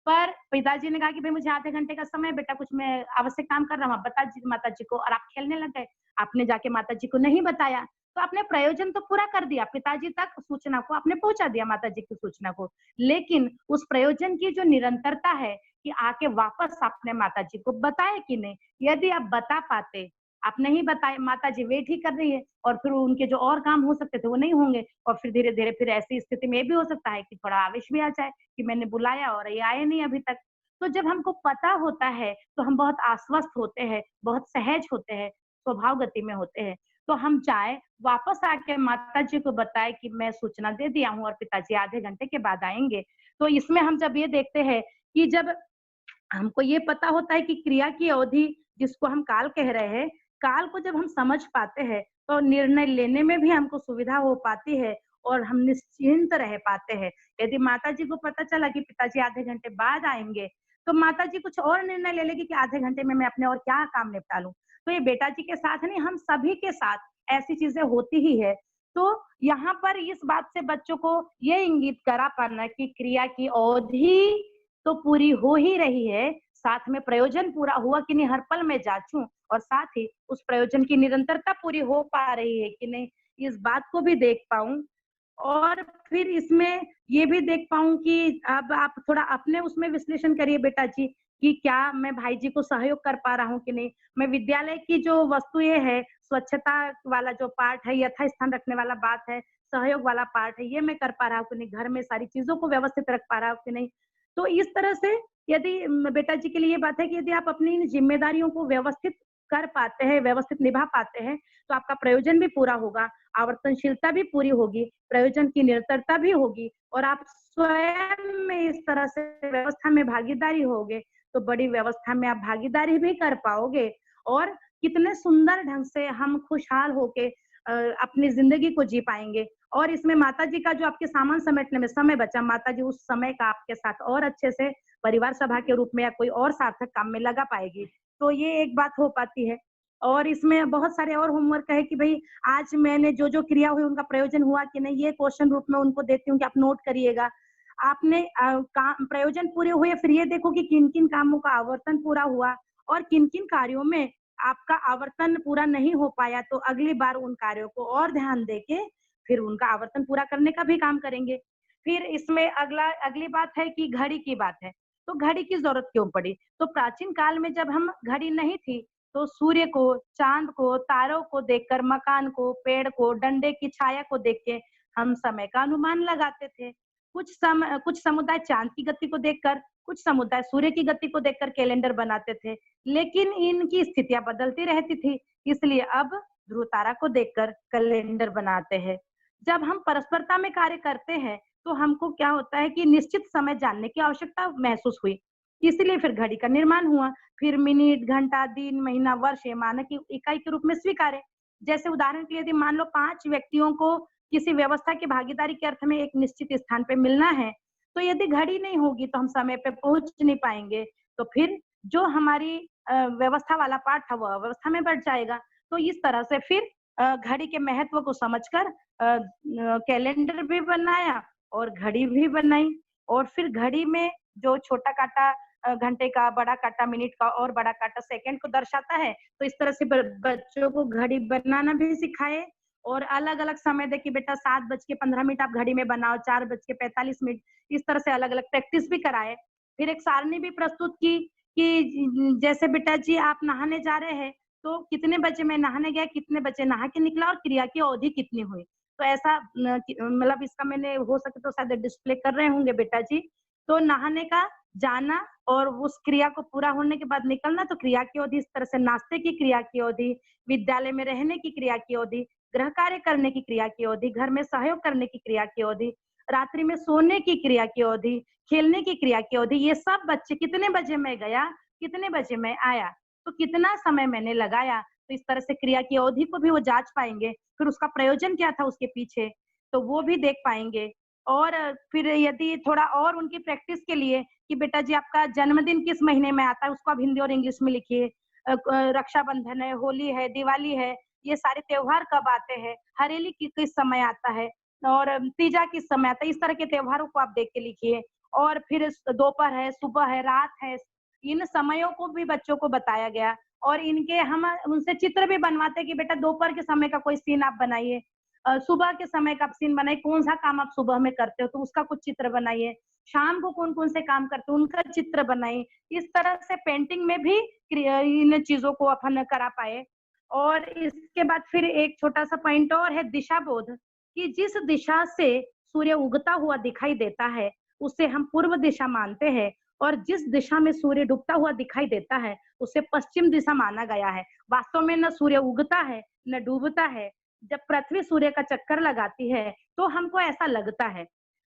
पर पिताजी ने कहा कि भाई मुझे आधे घंटे का समय बेटा, कुछ मैं आवश्यक काम कर रहा हूँ, बता माता जी को, और आप खेलने लग गए। आपने जाके माता जी को नहीं बताया, तो आपने प्रयोजन तो पूरा कर दिया, पिताजी तक सूचना को आपने पहुंचा दिया, माता जी की सूचना को, लेकिन उस प्रयोजन की जो निरंतरता है कि आके वापस आपने माता जी को बताया कि नहीं। यदि आप बता पाते, आप नहीं बताए, माता जी वेट ही कर रही है और फिर उनके जो और काम हो सकते थे वो नहीं होंगे, और फिर धीरे धीरे फिर ऐसी स्थिति में भी हो सकता है कि थोड़ा आवेश भी आ जाए कि मैंने बुलाया और ये आए नहीं अभी तक। तो जब हमको पता होता है तो हम बहुत आश्वस्त होते हैं, बहुत सहज होते हैं, स्वभाव गति में होते हैं। तो हम चाहे वापस आके माता जी को बताए कि मैं सूचना दे दिया हूँ और पिताजी आधे घंटे के बाद आएंगे। तो इसमें हम जब ये देखते हैं कि जब हमको ये पता होता है कि क्रिया की अवधि जिसको हम काल कह रहे हैं, काल को जब हम समझ पाते हैं तो निर्णय लेने में भी हमको सुविधा हो पाती है और हम निश्चिंत रह पाते हैं। यदि माता जी को पता चला कि पिताजी आधे घंटे बाद आएंगे तो माता जी कुछ और निर्णय ले लेगी कि आधे घंटे में मैं अपने और क्या काम निपटा लूं। तो ये बेटा जी के साथ नहीं, हम सभी के साथ ऐसी चीजें होती ही है। तो यहाँ पर इस बात से बच्चों को ये इंगित करा पाना कि क्रिया की अवधि तो पूरी हो ही रही है, साथ में प्रयोजन पूरा हुआ कि नहीं हर पल में जांचूं, और साथ ही उस प्रयोजन की निरंतरता पूरी हो पा रही है कि नहीं, इस बात को भी देख पाऊं। और फिर इसमें ये भी देख पाऊं कि अब आप थोड़ा अपने उसमें विश्लेषण करिए बेटा जी कि क्या मैं भाई जी को सहयोग कर पा रहा हूँ कि नहीं। मैं विद्यालय की जो वस्तुएं है, स्वच्छता वाला जो पार्ट है, यथास्थान रखने वाला बात है, सहयोग वाला पार्ट है, ये मैं कर पा रहा हूँ कि नहीं, घर में सारी चीजों को व्यवस्थित रख पा रहा हूँ कि नहीं। तो इस तरह से यदि बेटा जी के लिए ये बात है कि यदि आप अपनी इन जिम्मेदारियों को व्यवस्थित कर पाते हैं, व्यवस्थित निभा पाते हैं, तो आपका प्रयोजन भी पूरा होगा, आवर्तनशीलता भी पूरी होगी, प्रयोजन की निरंतरता भी होगी, और आप स्वयं में इस तरह से व्यवस्था में भागीदारी होगे तो बड़ी व्यवस्था में आप भागीदारी भी कर पाओगे, और कितने सुंदर ढंग से हम खुशहाल होके अपनी जिंदगी को जी पाएंगे। और इसमें माता जी का जो आपके सामान समेटने में समय बचा, माता जी उस समय का आपके साथ और अच्छे से परिवार सभा के रूप में या कोई और सार्थक काम में लगा पाएगी। तो ये एक बात हो पाती है। और इसमें बहुत सारे और होमवर्क है कि भाई आज मैंने जो जो क्रिया हुई उनका प्रयोजन हुआ कि नहीं, ये क्वेश्चन रूप में उनको देती हूँ कि आप नोट करिएगा। आपने प्रयोजन पूरे हुए, फिर ये देखो कि किन किन कामों का आवर्तन पूरा हुआ और किन किन कार्यों में आपका आवर्तन पूरा नहीं हो पाया, तो अगली बार उन कार्यों को और ध्यान देके फिर उनका आवर्तन पूरा करने का भी काम करेंगे। फिर इसमें अगली बात है कि घड़ी की बात है, तो घड़ी की जरूरत क्यों पड़ी। तो प्राचीन काल में जब हम घड़ी नहीं थी तो सूर्य को, चांद को, तारों को देखकर, मकान को, पेड़ को, डंडे की छाया को देख के हम समय का अनुमान लगाते थे। कुछ समुदाय चांद की गति को देखकर, कुछ समुदाय सूर्य की गति को देखकर कैलेंडर बनाते थे, लेकिन इनकी स्थितियां बदलती रहती थी, इसलिए अब ध्रुव तारा को देखकर कैलेंडर बनाते हैं। जब हम परस्परता में कार्य करते हैं तो हमको क्या होता है कि निश्चित समय जानने की आवश्यकता महसूस हुई, इसलिए फिर घड़ी का निर्माण हुआ। फिर मिनट, घंटा, दिन, महीना, वर्ष ये मानक की इकाई के रूप में स्वीकारे। जैसे उदाहरण के लिए यदि मान लो 5 व्यक्तियों को किसी व्यवस्था की भागीदारी के अर्थ में एक निश्चित स्थान पे मिलना है, तो यदि घड़ी नहीं होगी तो हम समय पे पहुंच नहीं पाएंगे। तो फिर जो हमारी व्यवस्था वाला पार्ट था वो अव्यवस्था में बढ़ जाएगा। तो इस तरह से फिर घड़ी के महत्व को समझकर कैलेंडर भी बनाया और घड़ी भी बनाई, और फिर घड़ी में जो छोटा काटा घंटे का, बड़ा काटा मिनट का और बड़ा काटा सेकंड को दर्शाता है, तो इस तरह से बच्चों को घड़ी बनाना भी सिखाए। और अलग अलग समय दे कि बेटा 7:15 आप घड़ी में बनाओ, 4:45, इस तरह से अलग अलग प्रैक्टिस भी कराए। फिर एक सारणी भी प्रस्तुत की कि जैसे बेटा जी आप नहाने जा रहे हैं तो कितने बजे मैं नहाने गया, कितने बजे नहा के निकला और क्रिया की अवधि कितनी हुई। तो ऐसा मतलब इसका मैंने हो सके तो शायद डिस्प्ले कर रहे होंगे बेटा जी। तो नहाने का जाना और उस क्रिया को पूरा होने के बाद निकलना, तो क्रिया की अवधि इस तरह से नाश्ते की क्रिया की अवधि, विद्यालय में रहने की क्रिया की अवधि, गृह कार्य करने की क्रिया की अवधि, घर में सहयोग करने की क्रिया की अवधि, रात्रि में सोने की क्रिया की अवधि, खेलने की क्रिया की अवधि, ये सब बच्चे कितने बजे मैं गया, कितने बजे मैं आया, तो कितना समय मैंने लगाया, तो इस तरह से क्रिया की अवधि को भी वो जांच पाएंगे। फिर उसका प्रयोजन क्या था उसके पीछे, तो वो भी देख पाएंगे। और फिर यदि थोड़ा और उनकी प्रैक्टिस के लिए कि बेटा जी आपका जन्मदिन किस महीने में आता है, उसको आप हिंदी और इंग्लिश में लिखिए। रक्षाबंधन है, होली है, दिवाली है, ये सारे त्योहार कब आते हैं, हरेली किस समय आता है और तीजा किस समय आता है, इस तरह के त्योहारों को आप देख के लिखिए। और फिर दोपहर है, सुबह है, रात है, इन समयों को भी बच्चों को बताया गया। और इनके हम उनसे चित्र भी बनवाते हैं कि बेटा दोपहर के समय का कोई सीन आप बनाइए, सुबह के समय का सीन बनाइए, कौन सा काम आप सुबह में करते हो तो उसका कुछ चित्र बनाइए, शाम को कौन कौन से काम करते हो उनका चित्र बनाइए। इस तरह से पेंटिंग में भी इन चीजों को अपन करा पाए। और इसके बाद फिर एक छोटा सा पॉइंट और है दिशा बोध, कि जिस दिशा से सूर्य उगता हुआ दिखाई देता है उसे हम पूर्व दिशा मानते हैं, और जिस दिशा में सूर्य डूबता हुआ दिखाई देता है उसे पश्चिम दिशा माना गया है। वास्तव में न सूर्य उगता है न डूबता है, जब पृथ्वी सूर्य का चक्कर लगाती है तो हमको ऐसा लगता है।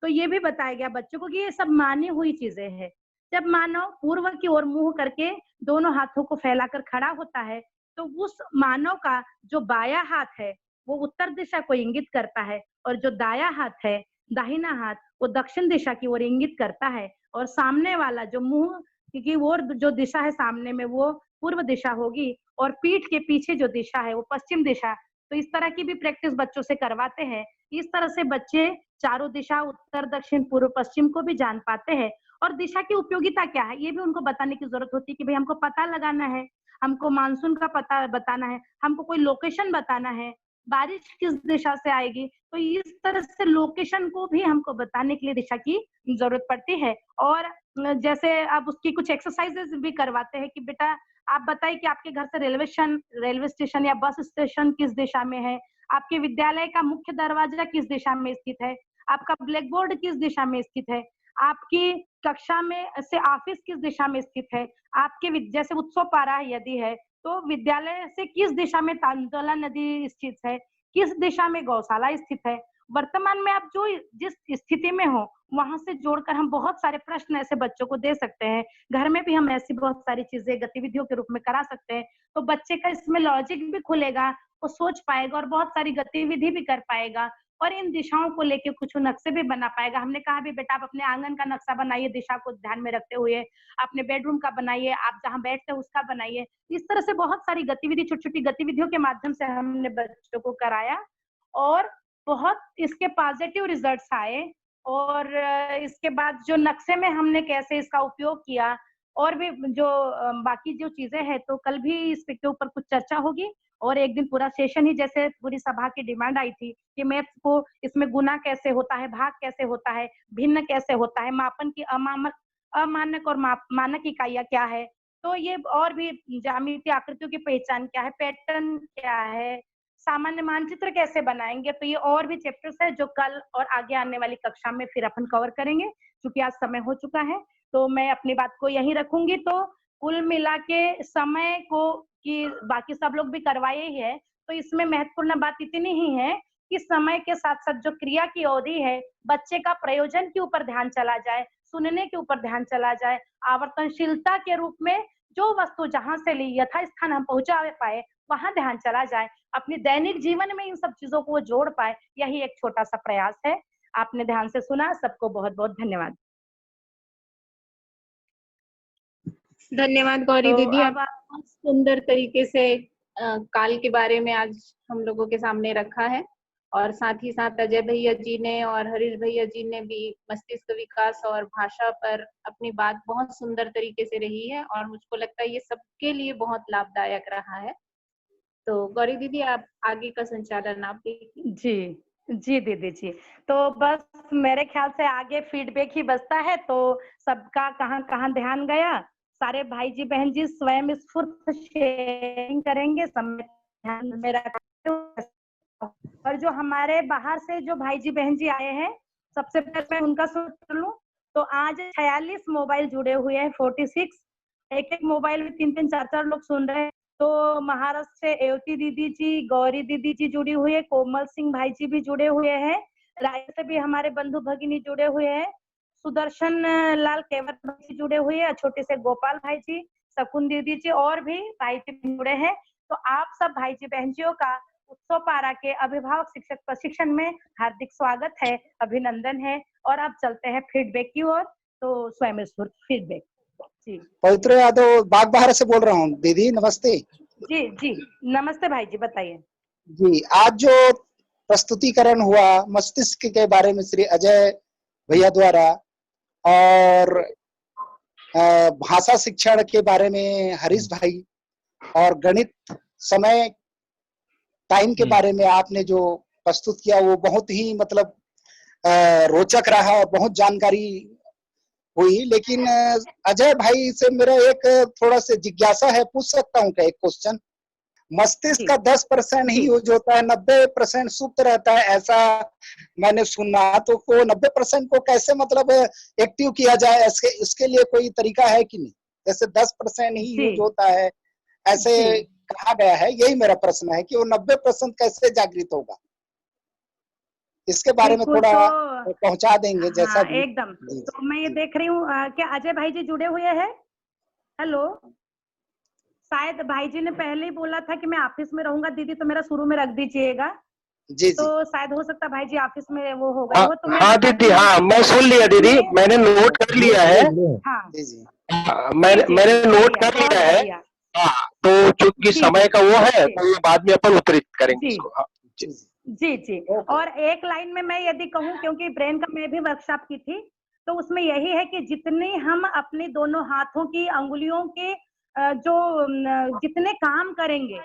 तो ये भी बताया गया बच्चों को कि ये सब मानी हुई चीजें हैं। जब मानव पूर्व की ओर मुंह करके दोनों हाथों को फैलाकर खड़ा होता है तो उस मानव का जो बायां हाथ है वो उत्तर दिशा को इंगित करता है, और जो दायां हाथ है, दाहिना हाथ, वो दक्षिण दिशा की ओर इंगित करता है। और सामने वाला जो मुंह की ओर जो दिशा है सामने में वो पूर्व दिशा होगी, और पीठ के पीछे जो दिशा है वो पश्चिम दिशा। तो इस तरह की भी प्रैक्टिस बच्चों से करवाते हैं। इस तरह से बच्चे चारों दिशा उत्तर दक्षिण पूर्व पश्चिम को भी जान पाते हैं। और दिशा की उपयोगिता क्या है ये भी उनको बताने की जरूरत होती है कि भाई हमको पता लगाना है, हमको मानसून का पता बताना है, हमको कोई लोकेशन बताना है, बारिश किस दिशा से आएगी, तो इस तरह से लोकेशन को भी हमको बताने के लिए दिशा की जरूरत पड़ती है। और जैसे अब उसकी कुछ एक्सरसाइजेस भी करवाते हैं कि बेटा आप बताइए कि आपके घर से रेलवे स्टेशन या बस स्टेशन किस दिशा में है, आपके विद्यालय का मुख्य दरवाजा किस दिशा में स्थित है, आपका ब्लैक बोर्ड किस दिशा में स्थित है, आपकी कक्षा में से ऑफिस किस दिशा में स्थित है, आपके जैसे उत्सव पारा यदि है तो विद्यालय से किस दिशा में तांदुला नदी स्थित है, किस दिशा में गौशाला स्थित है। वर्तमान में आप जो जिस स्थिति में हो वहां से जोड़कर हम बहुत सारे प्रश्न ऐसे बच्चों को दे सकते हैं। घर में भी हम ऐसी बहुत सारी चीजें गतिविधियों के रूप में करा सकते हैं, तो बच्चे का इसमें लॉजिक भी खुलेगा, वो सोच पाएगा और बहुत सारी गतिविधि भी कर पाएगा, और इन दिशाओं को लेके कुछ नक्शे भी बना पाएगा। हमने कहा भी बेटा आप अपने आंगन का नक्शा बनाइए दिशा को ध्यान में रखते हुए, अपने बेडरूम का बनाइए, आप जहाँ बैठते हैं उसका बनाइए। इस तरह से बहुत सारी गतिविधि, छोटी छोटी गतिविधियों के माध्यम से हमने बच्चों को कराया और बहुत इसके पॉजिटिव रिजल्ट्स आए। और इसके बाद जो नक्शे में हमने कैसे इसका उपयोग किया और भी जो बाकी जो चीजें हैं, तो कल भी इसके ऊपर कुछ चर्चा होगी। और एक दिन पूरा सेशन ही, जैसे पूरी सभा की डिमांड आई थी कि मैथ्स को इसमें गुना कैसे होता है, भाग कैसे होता है, भिन्न कैसे होता है, मापन की अमानक और मानक इकाइयां क्या है, तो ये और भी ज्यामितीय आकृतियों की पहचान क्या है, पैटर्न क्या है, सामान्य मानचित्र कैसे बनाएंगे, तो ये और भी चैप्टर्स है जो कल और आगे आने वाली कक्षा में फिर अपन कवर करेंगे। क्योंकि आज समय हो चुका है तो मैं अपनी बात को यहीं रखूंगी। तो कुल मिला के समय को कि बाकी सब लोग भी करवाए ही है, तो इसमें महत्वपूर्ण बात इतनी ही है कि समय के साथ साथ जो क्रिया की अवधि है बच्चे का प्रयोजन के ऊपर ध्यान चला जाए, सुनने के ऊपर ध्यान चला जाए, आवर्तनशीलता के रूप में जो वस्तु जहां से ली यथास्थान हम पहुंचा पाए वहां ध्यान चला जाए, अपने दैनिक जीवन में इन सब चीजों को जोड़ पाए, यही एक छोटा सा प्रयास है। आपने ध्यान से सुना, सबको बहुत बहुत धन्यवाद। धन्यवाद गौरी तो दीदी, अब आप बहुत सुंदर तरीके से काल के बारे में आज हम लोगों के सामने रखा है। और साथ ही साथ अजय भैया जी ने और हरीश भैया जी ने भी मस्तिष्क विकास और भाषा पर अपनी बात बहुत सुंदर तरीके से रही है, और मुझको लगता है ये सबके लिए बहुत लाभदायक रहा है। तो गौरी दीदी, आप आगे का संचालन आप देखिए। जी दीदी जी। तो बस मेरे ख्याल से आगे फीडबैक ही बचता है, तो सबका कहाँ कहाँ ध्यान गया, सारे भाई जी बहन जी स्वयं स्फूर्त शेयरिंग करेंगे, समय ध्यान में रखते हुए। और जो हमारे बाहर से जो भाई जी बहन जी आए हैं, सबसे पहले मैं उनका शुरू लूं। तो आज 46 मोबाइल जुड़े हुए हैं, 46, एक एक मोबाइल में 3-3 4-4 लोग सुन रहे हैं। तो महाराष्ट्र से एवती दीदी जी, गौरी दीदी जी जुड़ी हुई है, कोमल सिंह भाई जी भी जुड़े हुए हैं, राय से भी हमारे बंधु भगिनी जुड़े हुए हैं, सुदर्शन लाल केवट भाई जी जुड़े हुए हैं, छोटे से गोपाल भाई जी, शकुन दीदी जी और भी भाई जी जुड़े हैं। तो आप सब भाई जी बहन जियों का उत्सव पारा के अभिभावक शिक्षक प्रशिक्षण में हार्दिक स्वागत है, अभिनंदन है। और अब चलते हैं फीडबैक की ओर। तो स्वयं स्फूर्त फीडबैक जी। पवित्र यादव बागबाहरा से बोल रहा हूँ दीदी, नमस्ते। जी नमस्ते भाई जी, बताइए। जी, आज जो प्रस्तुतिकरण हुआ मस्तिष्क के बारे में श्री अजय भैया द्वारा, और भाषा शिक्षण के बारे में हरीश भाई, और गणित समय टाइम के बारे में आपने जो प्रस्तुत किया वो बहुत ही मतलब रोचक रहा और बहुत जानकारी हुई। लेकिन अजय भाई से मेरा एक थोड़ा सा जिज्ञासा है, पूछ सकता हूँ क्या एक क्वेश्चन? मस्तिष्क का 10% ही यूज होता है, 90% सुप्त रहता है, ऐसा मैंने सुना। तो 90% को कैसे मतलब एक्टिव किया जाए, इसके लिए कोई तरीका है कि नहीं? जैसे 10% ही यूज होता है ऐसे कहा गया है, यही मेरा प्रश्न है कि वो 90% कैसे जागृत होगा, इसके बारे में थोड़ा पहुंचा देंगे जैसा हाँ, भी। एकदम। तो मैं ये देख रही हूँ क्या अजय भाई जी जुड़े हुए हैं? हेलो, शायद भाई जी ने पहले ही बोला था कि मैं ऑफिस में रहूंगा दीदी, तो मेरा शुरू में रख दीजिएगा। जी तो शायद हो सकता है भाई जी ऑफिस में वो हो गए हाँ, हो। तो हाँ दीदी, हाँ मैं सुन लिया दीदी, मैंने नोट कर लिया है। हाँ जी जी, मैंने नोट कर लिया है। हाँ, तो चूंकि समय का वो है तो ये बाद में अपन उत्तरित करेंगे इसको। हाँ, जी। और एक लाइन में मैं यदि कहूँ, क्योंकि ब्रेन का मैं भी वर्कशॉप की थी, तो उसमें यही है कि जितनी हम अपनी दोनों हाथों की अंगुलियों के जो जितने काम करेंगे,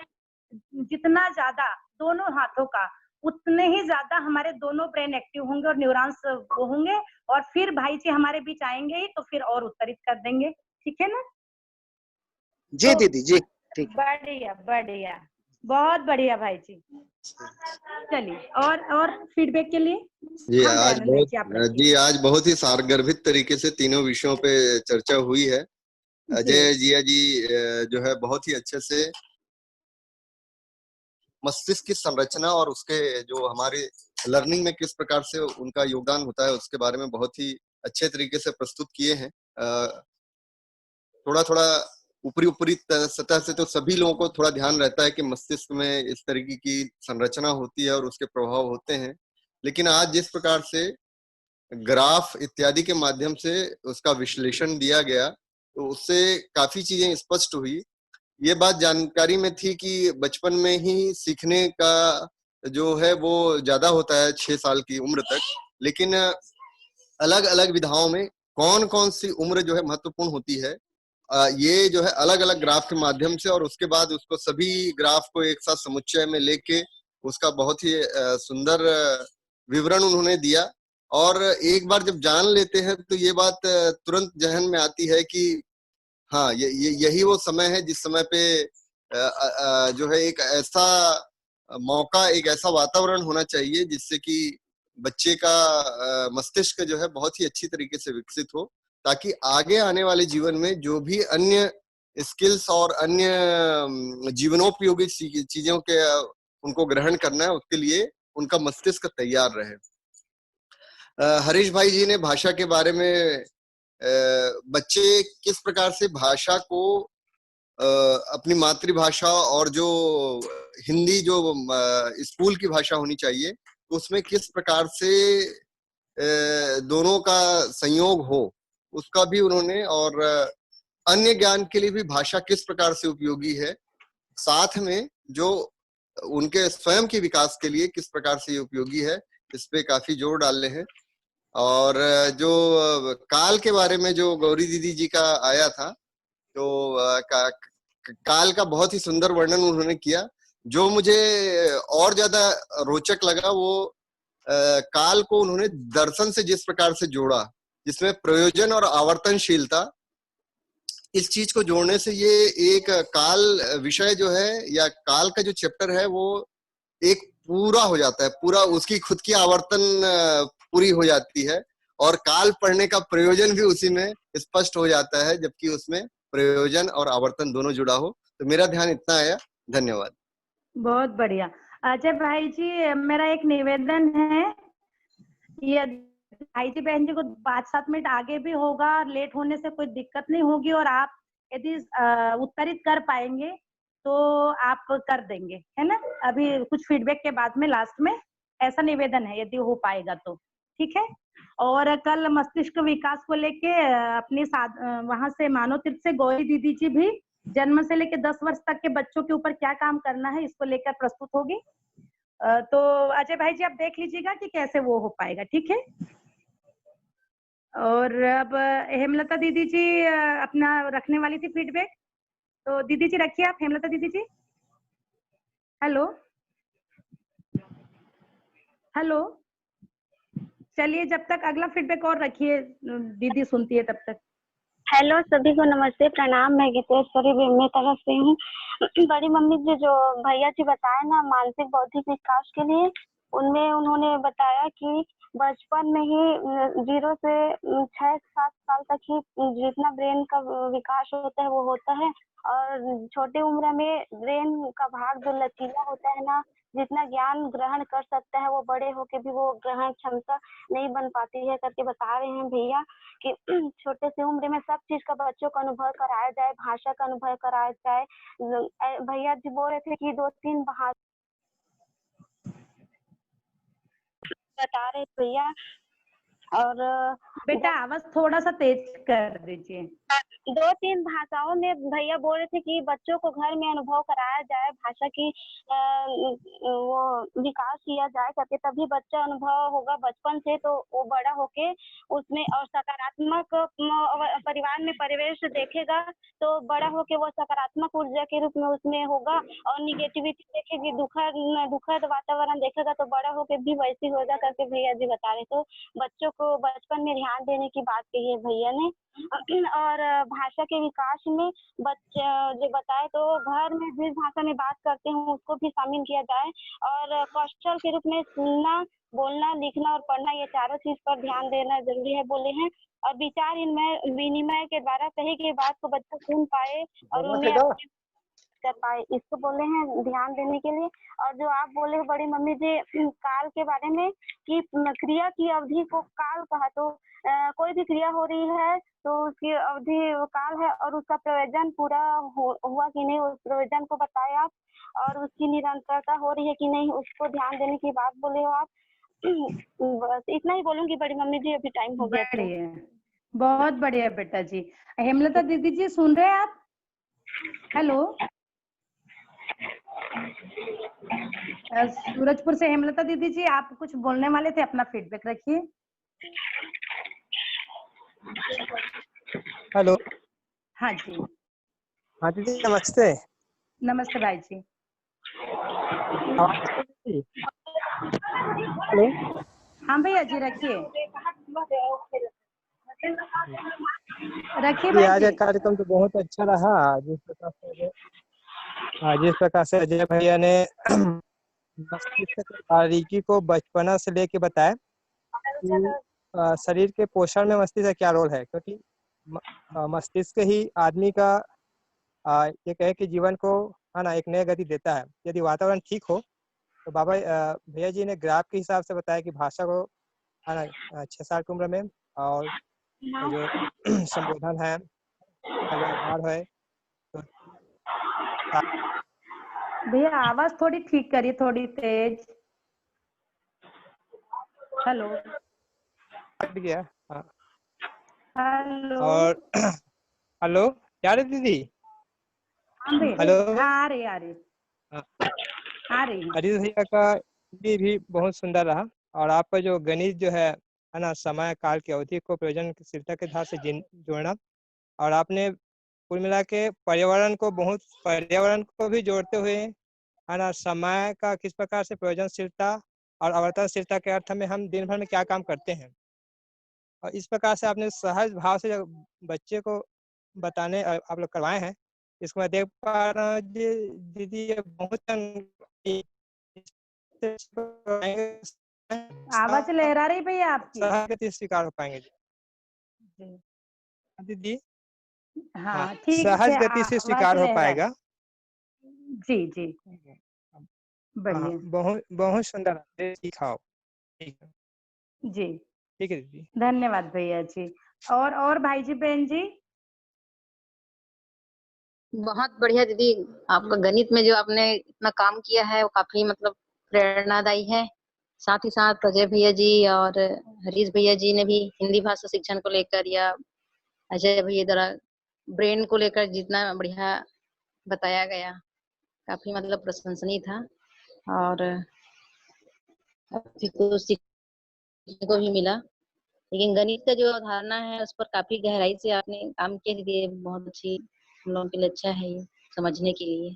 जितना ज्यादा दोनों हाथों का, उतने ही ज्यादा हमारे दोनों ब्रेन एक्टिव होंगे और न्यूरॉन्स वो होंगे। और फिर भाई जी हमारे बीच आएंगे ही, तो फिर और उत्तरित कर देंगे, ठीक है ना? जी तो दीदी जी, ठीक। बढ़िया, बहुत बढ़िया भाई जी। चलिए, और फीडबैक के लिए जी हम आज दयानंद भाई जी, आप रखिए। जी आज बहुत ही सारगर्भित तरीके से तीनों विषयों पे चर्चा हुई है। अजय जिया जी जो है बहुत ही अच्छे से मस्तिष्क की संरचना और उसके जो हमारे लर्निंग में किस प्रकार से उनका योगदान होता है उसके बारे में बहुत ही अच्छे तरीके से प्रस्तुत किए हैं। थोड़ा थोड़ा ऊपरी सतह से तो सभी लोगों को थोड़ा ध्यान रहता है कि मस्तिष्क में इस तरीके की संरचना होती है और उसके प्रभाव होते हैं, लेकिन आज जिस प्रकार से ग्राफ इत्यादि के माध्यम से उसका विश्लेषण दिया गया तो उससे काफी चीजें स्पष्ट हुई। ये बात जानकारी में थी कि बचपन में ही सीखने का जो है वो ज्यादा होता है 6 साल की उम्र तक, लेकिन अलग अलग विधाओं में कौन कौन सी उम्र जो है महत्वपूर्ण होती है, ये जो है अलग अलग ग्राफ के माध्यम से और उसके बाद उसको सभी ग्राफ को एक साथ समुच्चय में लेके उसका बहुत ही सुंदर विवरण उन्होंने दिया। और एक बार जब जान लेते हैं तो ये बात तुरंत जहन में आती है कि हाँ यही वो समय है जिस समय पे जो है एक ऐसा मौका, एक ऐसा वातावरण होना चाहिए जिससे कि बच्चे का मस्तिष्क जो है बहुत ही अच्छी तरीके से विकसित हो, ताकि आगे आने वाले जीवन में जो भी अन्य स्किल्स और अन्य जीवनोपयोगी चीजों के उनको ग्रहण करना है उसके लिए उनका मस्तिष्क तैयार रहे। हरीश भाई जी ने भाषा के बारे में बच्चे किस प्रकार से भाषा को अपनी मातृभाषा और जो हिंदी जो स्कूल की भाषा होनी चाहिए तो उसमें किस प्रकार से दोनों का संयोग हो उसका भी उन्होंने और अन्य ज्ञान के लिए भी भाषा किस प्रकार से उपयोगी है, साथ में जो उनके स्वयं के विकास के लिए किस प्रकार से ये उपयोगी है, इस पे काफी जोर डाले हैं। और जो काल के बारे में जो गौरी दीदी जी का आया था, तो काल का बहुत ही सुंदर वर्णन उन्होंने किया। जो मुझे और ज्यादा रोचक लगा वो काल को उन्होंने दर्शन से जिस प्रकार से जोड़ा, जिसमें प्रयोजन और आवर्तनशीलता, इस चीज को जोड़ने से ये एक काल विषय जो है या काल का जो चैप्टर है वो एक पूरा हो जाता है, पूरा उसकी खुद की आवर्तन पूरी हो जाती है और काल पढ़ने का प्रयोजन भी उसी में स्पष्ट हो जाता है, जबकि उसमें प्रयोजन और आवर्तन दोनों जुड़ा हो। तो मेरा ध्यान इतना आया। धन्यवाद। बहुत बढ़िया। अजय भाई जी, मेरा एक निवेदन है, ये भाई जी बहन जी को 5-7 मिनट आगे भी होगा, लेट होने से कोई दिक्कत नहीं होगी, और आप यदि उत्तरित कर पाएंगे तो आप कर देंगे, है ना? अभी कुछ फीडबैक के बाद में लास्ट में ऐसा निवेदन है, यदि हो पाएगा तो ठीक है। और कल मस्तिष्क विकास को लेके अपनी वहां से मानव तीर्थ से गौरी दीदी जी भी जन्म से लेके 10 वर्ष तक के बच्चों के ऊपर क्या काम करना है इसको लेकर प्रस्तुत होगी। तो अजय भाई जी आप देख लीजिएगा कि कैसे वो हो पाएगा, ठीक है। और अब हेमलता दीदी जी अपना रखने वाली थी फीडबैक, तो दीदी जी रखिए आप। हेमलता दीदी जी, हेलो हेलो, चलिए जब तक अगला फीडबैक और रखिए, दीदी सुनती है तब तक। हेलो, सभी को नमस्ते, प्रणाम। मैं गीतेश्वरी में तरफ से हूँ। बड़ी मम्मी जी जो भैया जी बताए ना मानसिक बौद्धिक विकास के लिए, उनमें उन्होंने बताया कि बचपन में ही 0 से 6-7 साल तक ही जितना ब्रेन का विकास होता है वो होता है, और छोटे उम्र में ब्रेन का भाग जो लचीला होता है ना, जितना ज्ञान ग्रहण कर सकता है वो बड़े होके भी वो ग्रहण क्षमता नहीं बन पाती है करके बता रहे हैं भैया कि छोटे से उम्र में सब चीज का बच्चों को अनुभव कराया जाए, भाषा का अनुभव कराया जाए। भैया जी बोल रहे थे कि 2-3 भाषा बता रहे भैया। और बेटा आवाज थोड़ा सा तेज कर दीजिए। 2-3 भाषाओं में भैया बोल रहे थे कि बच्चों को घर में अनुभव कराया जाए, भाषा की वो विकास किया जाए करके, तभी बच्चा अनुभव होगा बचपन से, तो वो बड़ा होके उसमें और सकारात्मक परिवार में परिवेश देखेगा तो बड़ा होके वो सकारात्मक ऊर्जा के रूप में उसमें होगा, और निगेटिविटी देखेगी, दुखद वातावरण देखेगा तो बड़ा होके भी वैसी होगा करके भैया जी बता रहे। तो बच्चों को बचपन में ध्यान देने की बात कही है भैया ने। और भाषा के विकास में बच्चे जो बताए तो घर में जिस भाषा में बात करते हैं उसको भी शामिल किया जाए, और कौशल के रूप में सुनना, बोलना, लिखना और पढ़ना, ये चारों चीज पर ध्यान देना जरूरी है बोले हैं। और विचार विनिमय के द्वारा कही गई बात को बच्चा सुन पाए और उन्हें कर पाए, इसको बोले हैं ध्यान देने के लिए। और जो आप बोले बड़ी मम्मी जी काल के बारे में कि क्रिया की अवधि को काल कहा, तो कोई भी क्रिया हो रही है तो उसकी अवधि काल है, और उसका प्रयोजन पूरा हुआ कि नहीं उस प्रयोजन को बताए आप, और उसकी निरंतरता हो रही है कि नहीं उसको ध्यान देने की बात बोले हो आप। बस इतना ही बोलूंगी बड़ी मम्मी जी, अभी टाइम हो गया तो। बहुत बढ़िया बेटा जी। हेमलता दीदी जी सुन रहे हैं आप? हेलो, सूरजपुर से हेमलता दीदी जी आप कुछ बोलने वाले थे, अपना फीडबैक रखिए। हेलो। हाँ जी। हाँ दीदी नमस्ते। नमस्ते भाई जी। हेलो। हाँ भैया जी रखिए रखिए भाई आज का कार्यक्रम तो बहुत अच्छा रहा, जिस प्रकार से अजय भैया ने मस्तिष्क की बारीकी को बचपना से लेके बताया कि शरीर के पोषण में मस्तिष्क का क्या रोल है, क्योंकि मस्तिष्क ही आदमी का ये कहे कि जीवन को है ना एक नई गति देता है। यदि वातावरण ठीक हो तो बाबा भैया जी ने ग्राफ के हिसाब से बताया कि भाषा को है ना 6 साल की उम्र में, और जो संबोधन है, व्यवहार है, तो भैया आवाज थोड़ी ठीक करिए, थोड़ी तेज। हेलो कट गया। हाँ हेलो। और हेलो क्या रे दीदी? हाँ भैया। हेलो। हाँ आ रही है हरीश भैया का भी बहुत सुंदर रहा, और आपका जो गणित जो है ना, समय काल की अवधि को प्रयोजनशीलता के आधार से जोड़ना, और आपने कुल मिला के पर्यावरण को भी जोड़ते हुए है ना, समय का किस प्रकार से प्रयोजनशीलता और आवर्तनशीलता के अर्थ में हम दिन भर में क्या काम करते हैं, और इस प्रकार से आपने सहज भाव से बच्चे को बताने आप लोग करवाए हैं। इसको मैं देख पा रहा हूँ दीदी, ये बहुत आवाज लहरा रही भैया आपकी। सहगति स्वीकार हो पाएंगे जी। दीदी। हाँ ठीक सहज है, गति से आवाज स्वीकार हो लहरा पाएगा। जी जी बढ़िया। बहुत बहुत सुंदर सिखाओ। ठीक है, जी ठीक है दीदी। धन्यवाद भैया जी। और भाई जी बहन जी? बहुत बढ़िया दीदी, आपका गणित में जो आपने इतना काम किया है वो काफी मतलब प्रेरणादायी है। साथ ही साथ अजय भैया जी और हरीश भैया जी ने भी हिंदी भाषा शिक्षण को लेकर, या अजय भैया द्वारा ब्रेन को लेकर जितना बढ़िया बताया गया, काफी मतलब प्रशंसनीय था, और काफी कुछ सीखने को भी मिला। लेकिन गणित का जो अवधारणा है उस पर काफी गहराई से आपने काम किया दीदी, बहुत अच्छी, हम लोगों के लिए अच्छा है ये समझने के लिए।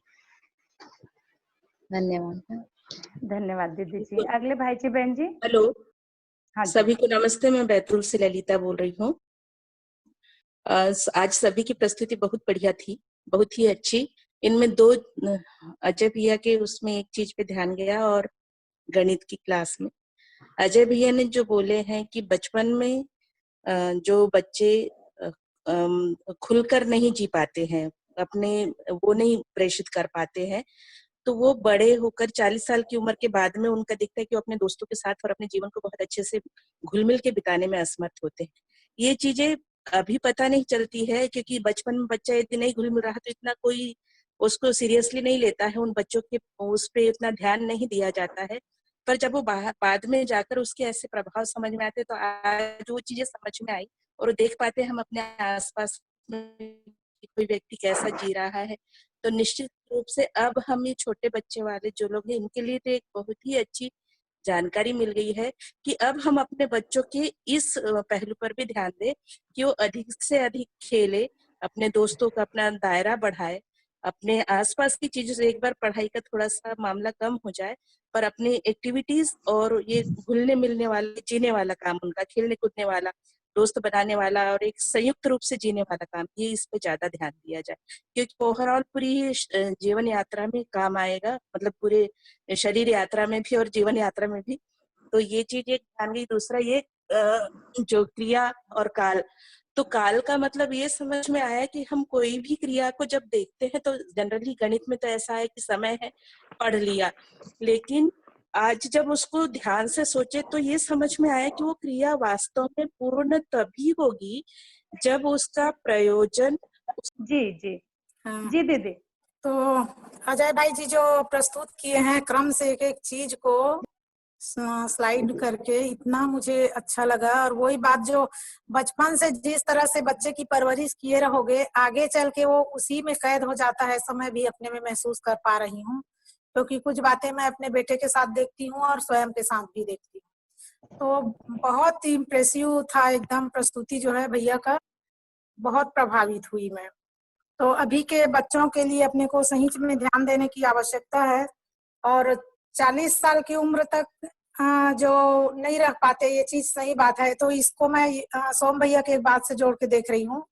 धन्यवाद। धन्यवाद दीदी जी। अगले भाई जी बहन जी? हेलो। हाँ जी। सभी को नमस्ते, मैं बैतूल से ललिता बोल रही हूँ। आज सभी की प्रस्तुति बहुत बढ़िया थी, बहुत ही अच्छी। इनमें दो अजय भैया के उसमें एक चीज पे ध्यान गया, और गणित की क्लास में अजय भैया ने जो बोले हैं कि बचपन में जो बच्चे खुलकर नहीं जी पाते हैं, अपने वो नहीं प्रेषित कर पाते हैं, तो वो बड़े होकर 40 साल की उम्र के बाद में उनका दिखता है कि वो अपने दोस्तों के साथ और अपने जीवन को बहुत अच्छे से घुल मिल के बिताने में असमर्थ होते हैं। ये चीजें अभी पता नहीं चलती है, क्योंकि बचपन में बच्चा यदि नहीं घुल मिल रहा तो इतना कोई उसको सीरियसली नहीं लेता है, उन बच्चों के उस पे इतना ध्यान नहीं दिया जाता है। पर जब वो बाद में जाकर उसके ऐसे प्रभाव समझ में आते, तो आज वो चीजें समझ में आई और वो देख पाते हैं हम अपने आसपास में कोई व्यक्ति कैसा जी रहा है। तो निश्चित रूप से अब हम ये छोटे बच्चे वाले जो लोग हैं, इनके लिए तो एक बहुत ही अच्छी जानकारी मिल गई है कि अब हम अपने बच्चों के इस पहलू पर भी ध्यान दें कि वो अधिक से अधिक खेले, अपने दोस्तों का अपना दायरा बढ़ाए, अपने आसपास की चीजों से, एक बार पढ़ाई का थोड़ा सा मामला कम हो जाए, पर अपनी एक्टिविटीज और ये घुलने मिलने वाले जीने वाला काम उनका, खेलने कूदने वाला, दोस्त बनाने वाला और एक संयुक्त रूप से जीने वाला काम, ये इस पे ज्यादा ध्यान दिया जाए, क्योंकि ओवरऑल पूरी जीवन यात्रा में काम आएगा, मतलब पूरे शरीर यात्रा में भी और जीवन यात्रा में भी। तो ये चीज एक ध्यान गई। दूसरा ये जो क्रिया और काल, तो काल का मतलब ये समझ में आया कि हम कोई भी क्रिया को जब देखते हैं तो जनरली गणित में तो ऐसा है कि समय है, पढ़ लिया, लेकिन आज जब उसको ध्यान से सोचे तो ये समझ में आया कि वो क्रिया वास्तव में पूर्ण तभी होगी जब उसका प्रयोजन। जी जी हाँ। जी दीदी। तो अजय भाई जी जो प्रस्तुत किए हैं क्रम से एक एक चीज को स्लाइड करके, इतना मुझे अच्छा लगा। और वही बात जो बचपन से जिस तरह से बच्चे की परवरिश किए रहोगे, आगे चल के वो उसी में कैद हो जाता है, ऐसा मैं भी अपने में महसूस कर पा रही हूँ, क्योंकि कुछ बातें मैं अपने बेटे के साथ देखती हूँ और स्वयं के साथ भी देखती हूँ। तो बहुत इम्प्रेसिव था एकदम प्रस्तुति जो है भैया का, बहुत प्रभावित हुई मैं। तो अभी के बच्चों के लिए अपने को सही में ध्यान देने की आवश्यकता है, और 40 साल की उम्र तक जो नहीं रह पाते, ये चीज सही बात है। तो इसको मैं सोम भैया के एक बात से जोड़ के देख रही हूँ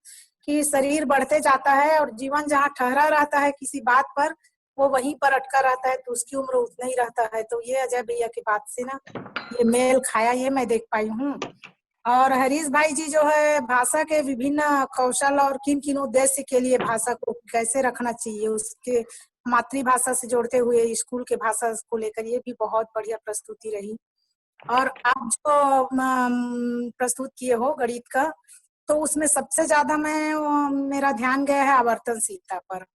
कि शरीर बढ़ते जाता है और जीवन जहाँ ठहरा रहता है किसी बात पर, वो वहीं पर अटका रहता है, तो उसकी उम्र उतना ही रहता है। तो ये अजय भैया की बात से ना ये मेल खाया, ये मैं देख पाई हूँ। और हरीश भाई जी जो है भाषा के विभिन्न कौशल और किन किन उद्देश्य के लिए भाषा को कैसे रखना चाहिए, उसके मातृभाषा से जोड़ते हुए स्कूल के भाषा को लेकर, ये भी बहुत बढ़िया प्रस्तुति रही। और आप जो प्रस्तुत किए हो गणित का, तो उसमें सबसे ज्यादा मेरा ध्यान गया है आवर्तनशीलता पर।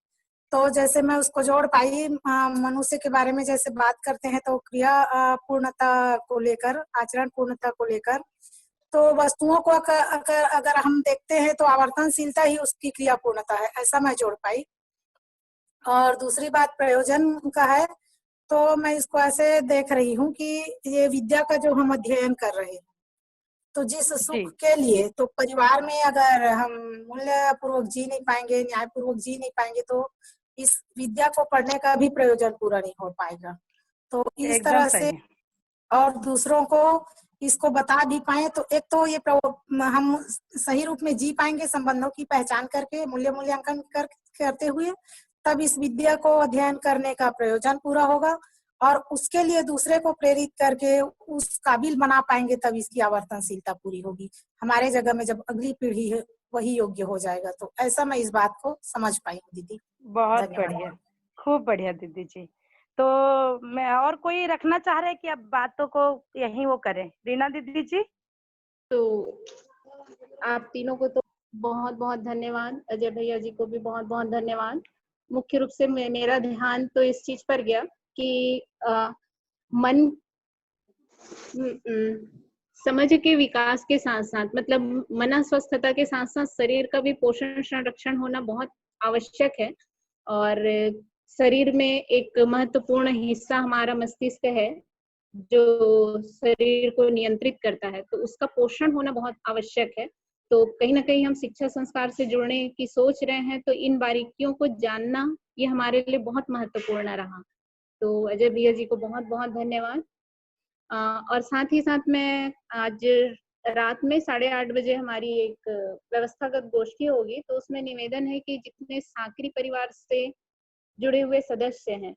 तो जैसे मैं उसको जोड़ पाई, मनुष्य के बारे में जैसे बात करते हैं तो क्रिया पूर्णता को लेकर, आचरण पूर्णता को लेकर, तो वस्तुओं को अगर हम देखते हैं तो आवर्तनशीलता ही उसकी क्रिया पूर्णता है, ऐसा मैं जोड़ पाई। और दूसरी बात प्रयोजन का है, तो मैं इसको ऐसे देख रही हूँ कि ये विद्या का जो हम अध्ययन कर रहे हैं, तो जिस सुख के लिए, तो परिवार में अगर हम मूल्य पूर्वक जी नहीं पाएंगे, न्याय पूर्वक जी नहीं पाएंगे, तो इस विद्या को पढ़ने का भी प्रयोजन पूरा नहीं हो पाएगा। तो इस तरह से और दूसरों को इसको बता भी पाए, तो एक तो ये हम सही रूप में जी पाएंगे संबंधों की पहचान करके, मूल्यांकन करते हुए, तब इस विद्या को अध्ययन करने का प्रयोजन पूरा होगा और उसके लिए दूसरे को प्रेरित करके उस काबिल बना पाएंगे, तब इसकी आवर्तनशीलता पूरी होगी। हमारे जगह में जब अगली पीढ़ी है वही योग्य हो जाएगा। तो ऐसा मैं इस बात को समझ पाई हूँ दीदी। बहुत बढ़िया, खूब बढ़िया दीदी जी। तो मैं और कोई रखना चाह रहे कि अब बातों को यहीं वो करें? रीना दीदी जी। तो आप तीनों को तो बहुत बहुत धन्यवाद, अजय भैया जी को भी बहुत बहुत धन्यवाद। मुख्य रूप से मेरा ध्यान तो इस चीज पर गया कि मन समझ के विकास के साथ साथ, मतलब मन स्वस्थता के साथ साथ शरीर का भी पोषण संरक्षण होना बहुत आवश्यक है। और शरीर में एक महत्वपूर्ण हिस्सा हमारा मस्तिष्क है जो शरीर को नियंत्रित करता है, तो उसका पोषण होना बहुत आवश्यक है। तो कहीं ना कहीं हम शिक्षा संस्कार से जुड़ने की सोच रहे हैं, तो इन बारीकियों को जानना ये हमारे लिए बहुत महत्वपूर्ण रहा। तो अजय भैया जी को बहुत बहुत धन्यवाद। और साथ ही साथ मैं आज रात में 8:30 बजे हमारी एक व्यवस्थागत गोष्ठी होगी, तो उसमें निवेदन है कि जितने साकरी परिवार से जुड़े हुए सदस्य हैं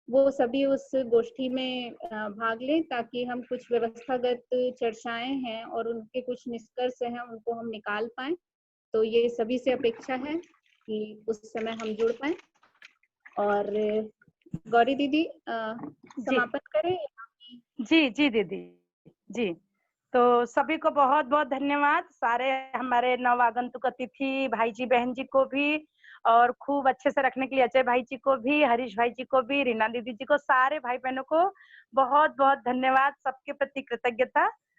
वो सभी उस गोष्ठी में भाग लें, ताकि हम कुछ व्यवस्थागत चर्चाएं हैं और उनके कुछ निष्कर्ष हैं उनको हम निकाल पाए। तो ये सभी से अपेक्षा है कि उस समय हम जुड़ पाए। और गौरी दीदी समापन करें? जी जी दीदी जी। तो सभी को बहुत बहुत धन्यवाद, सारे हमारे नवागंतुक अतिथि भाई जी बहन जी को भी, और खूब अच्छे से रखने के लिए अजय भाई जी को भी, हरीश भाई जी को भी, रीना दीदी जी को, सारे भाई बहनों को बहुत बहुत धन्यवाद, सबके प्रति कृतज्ञता।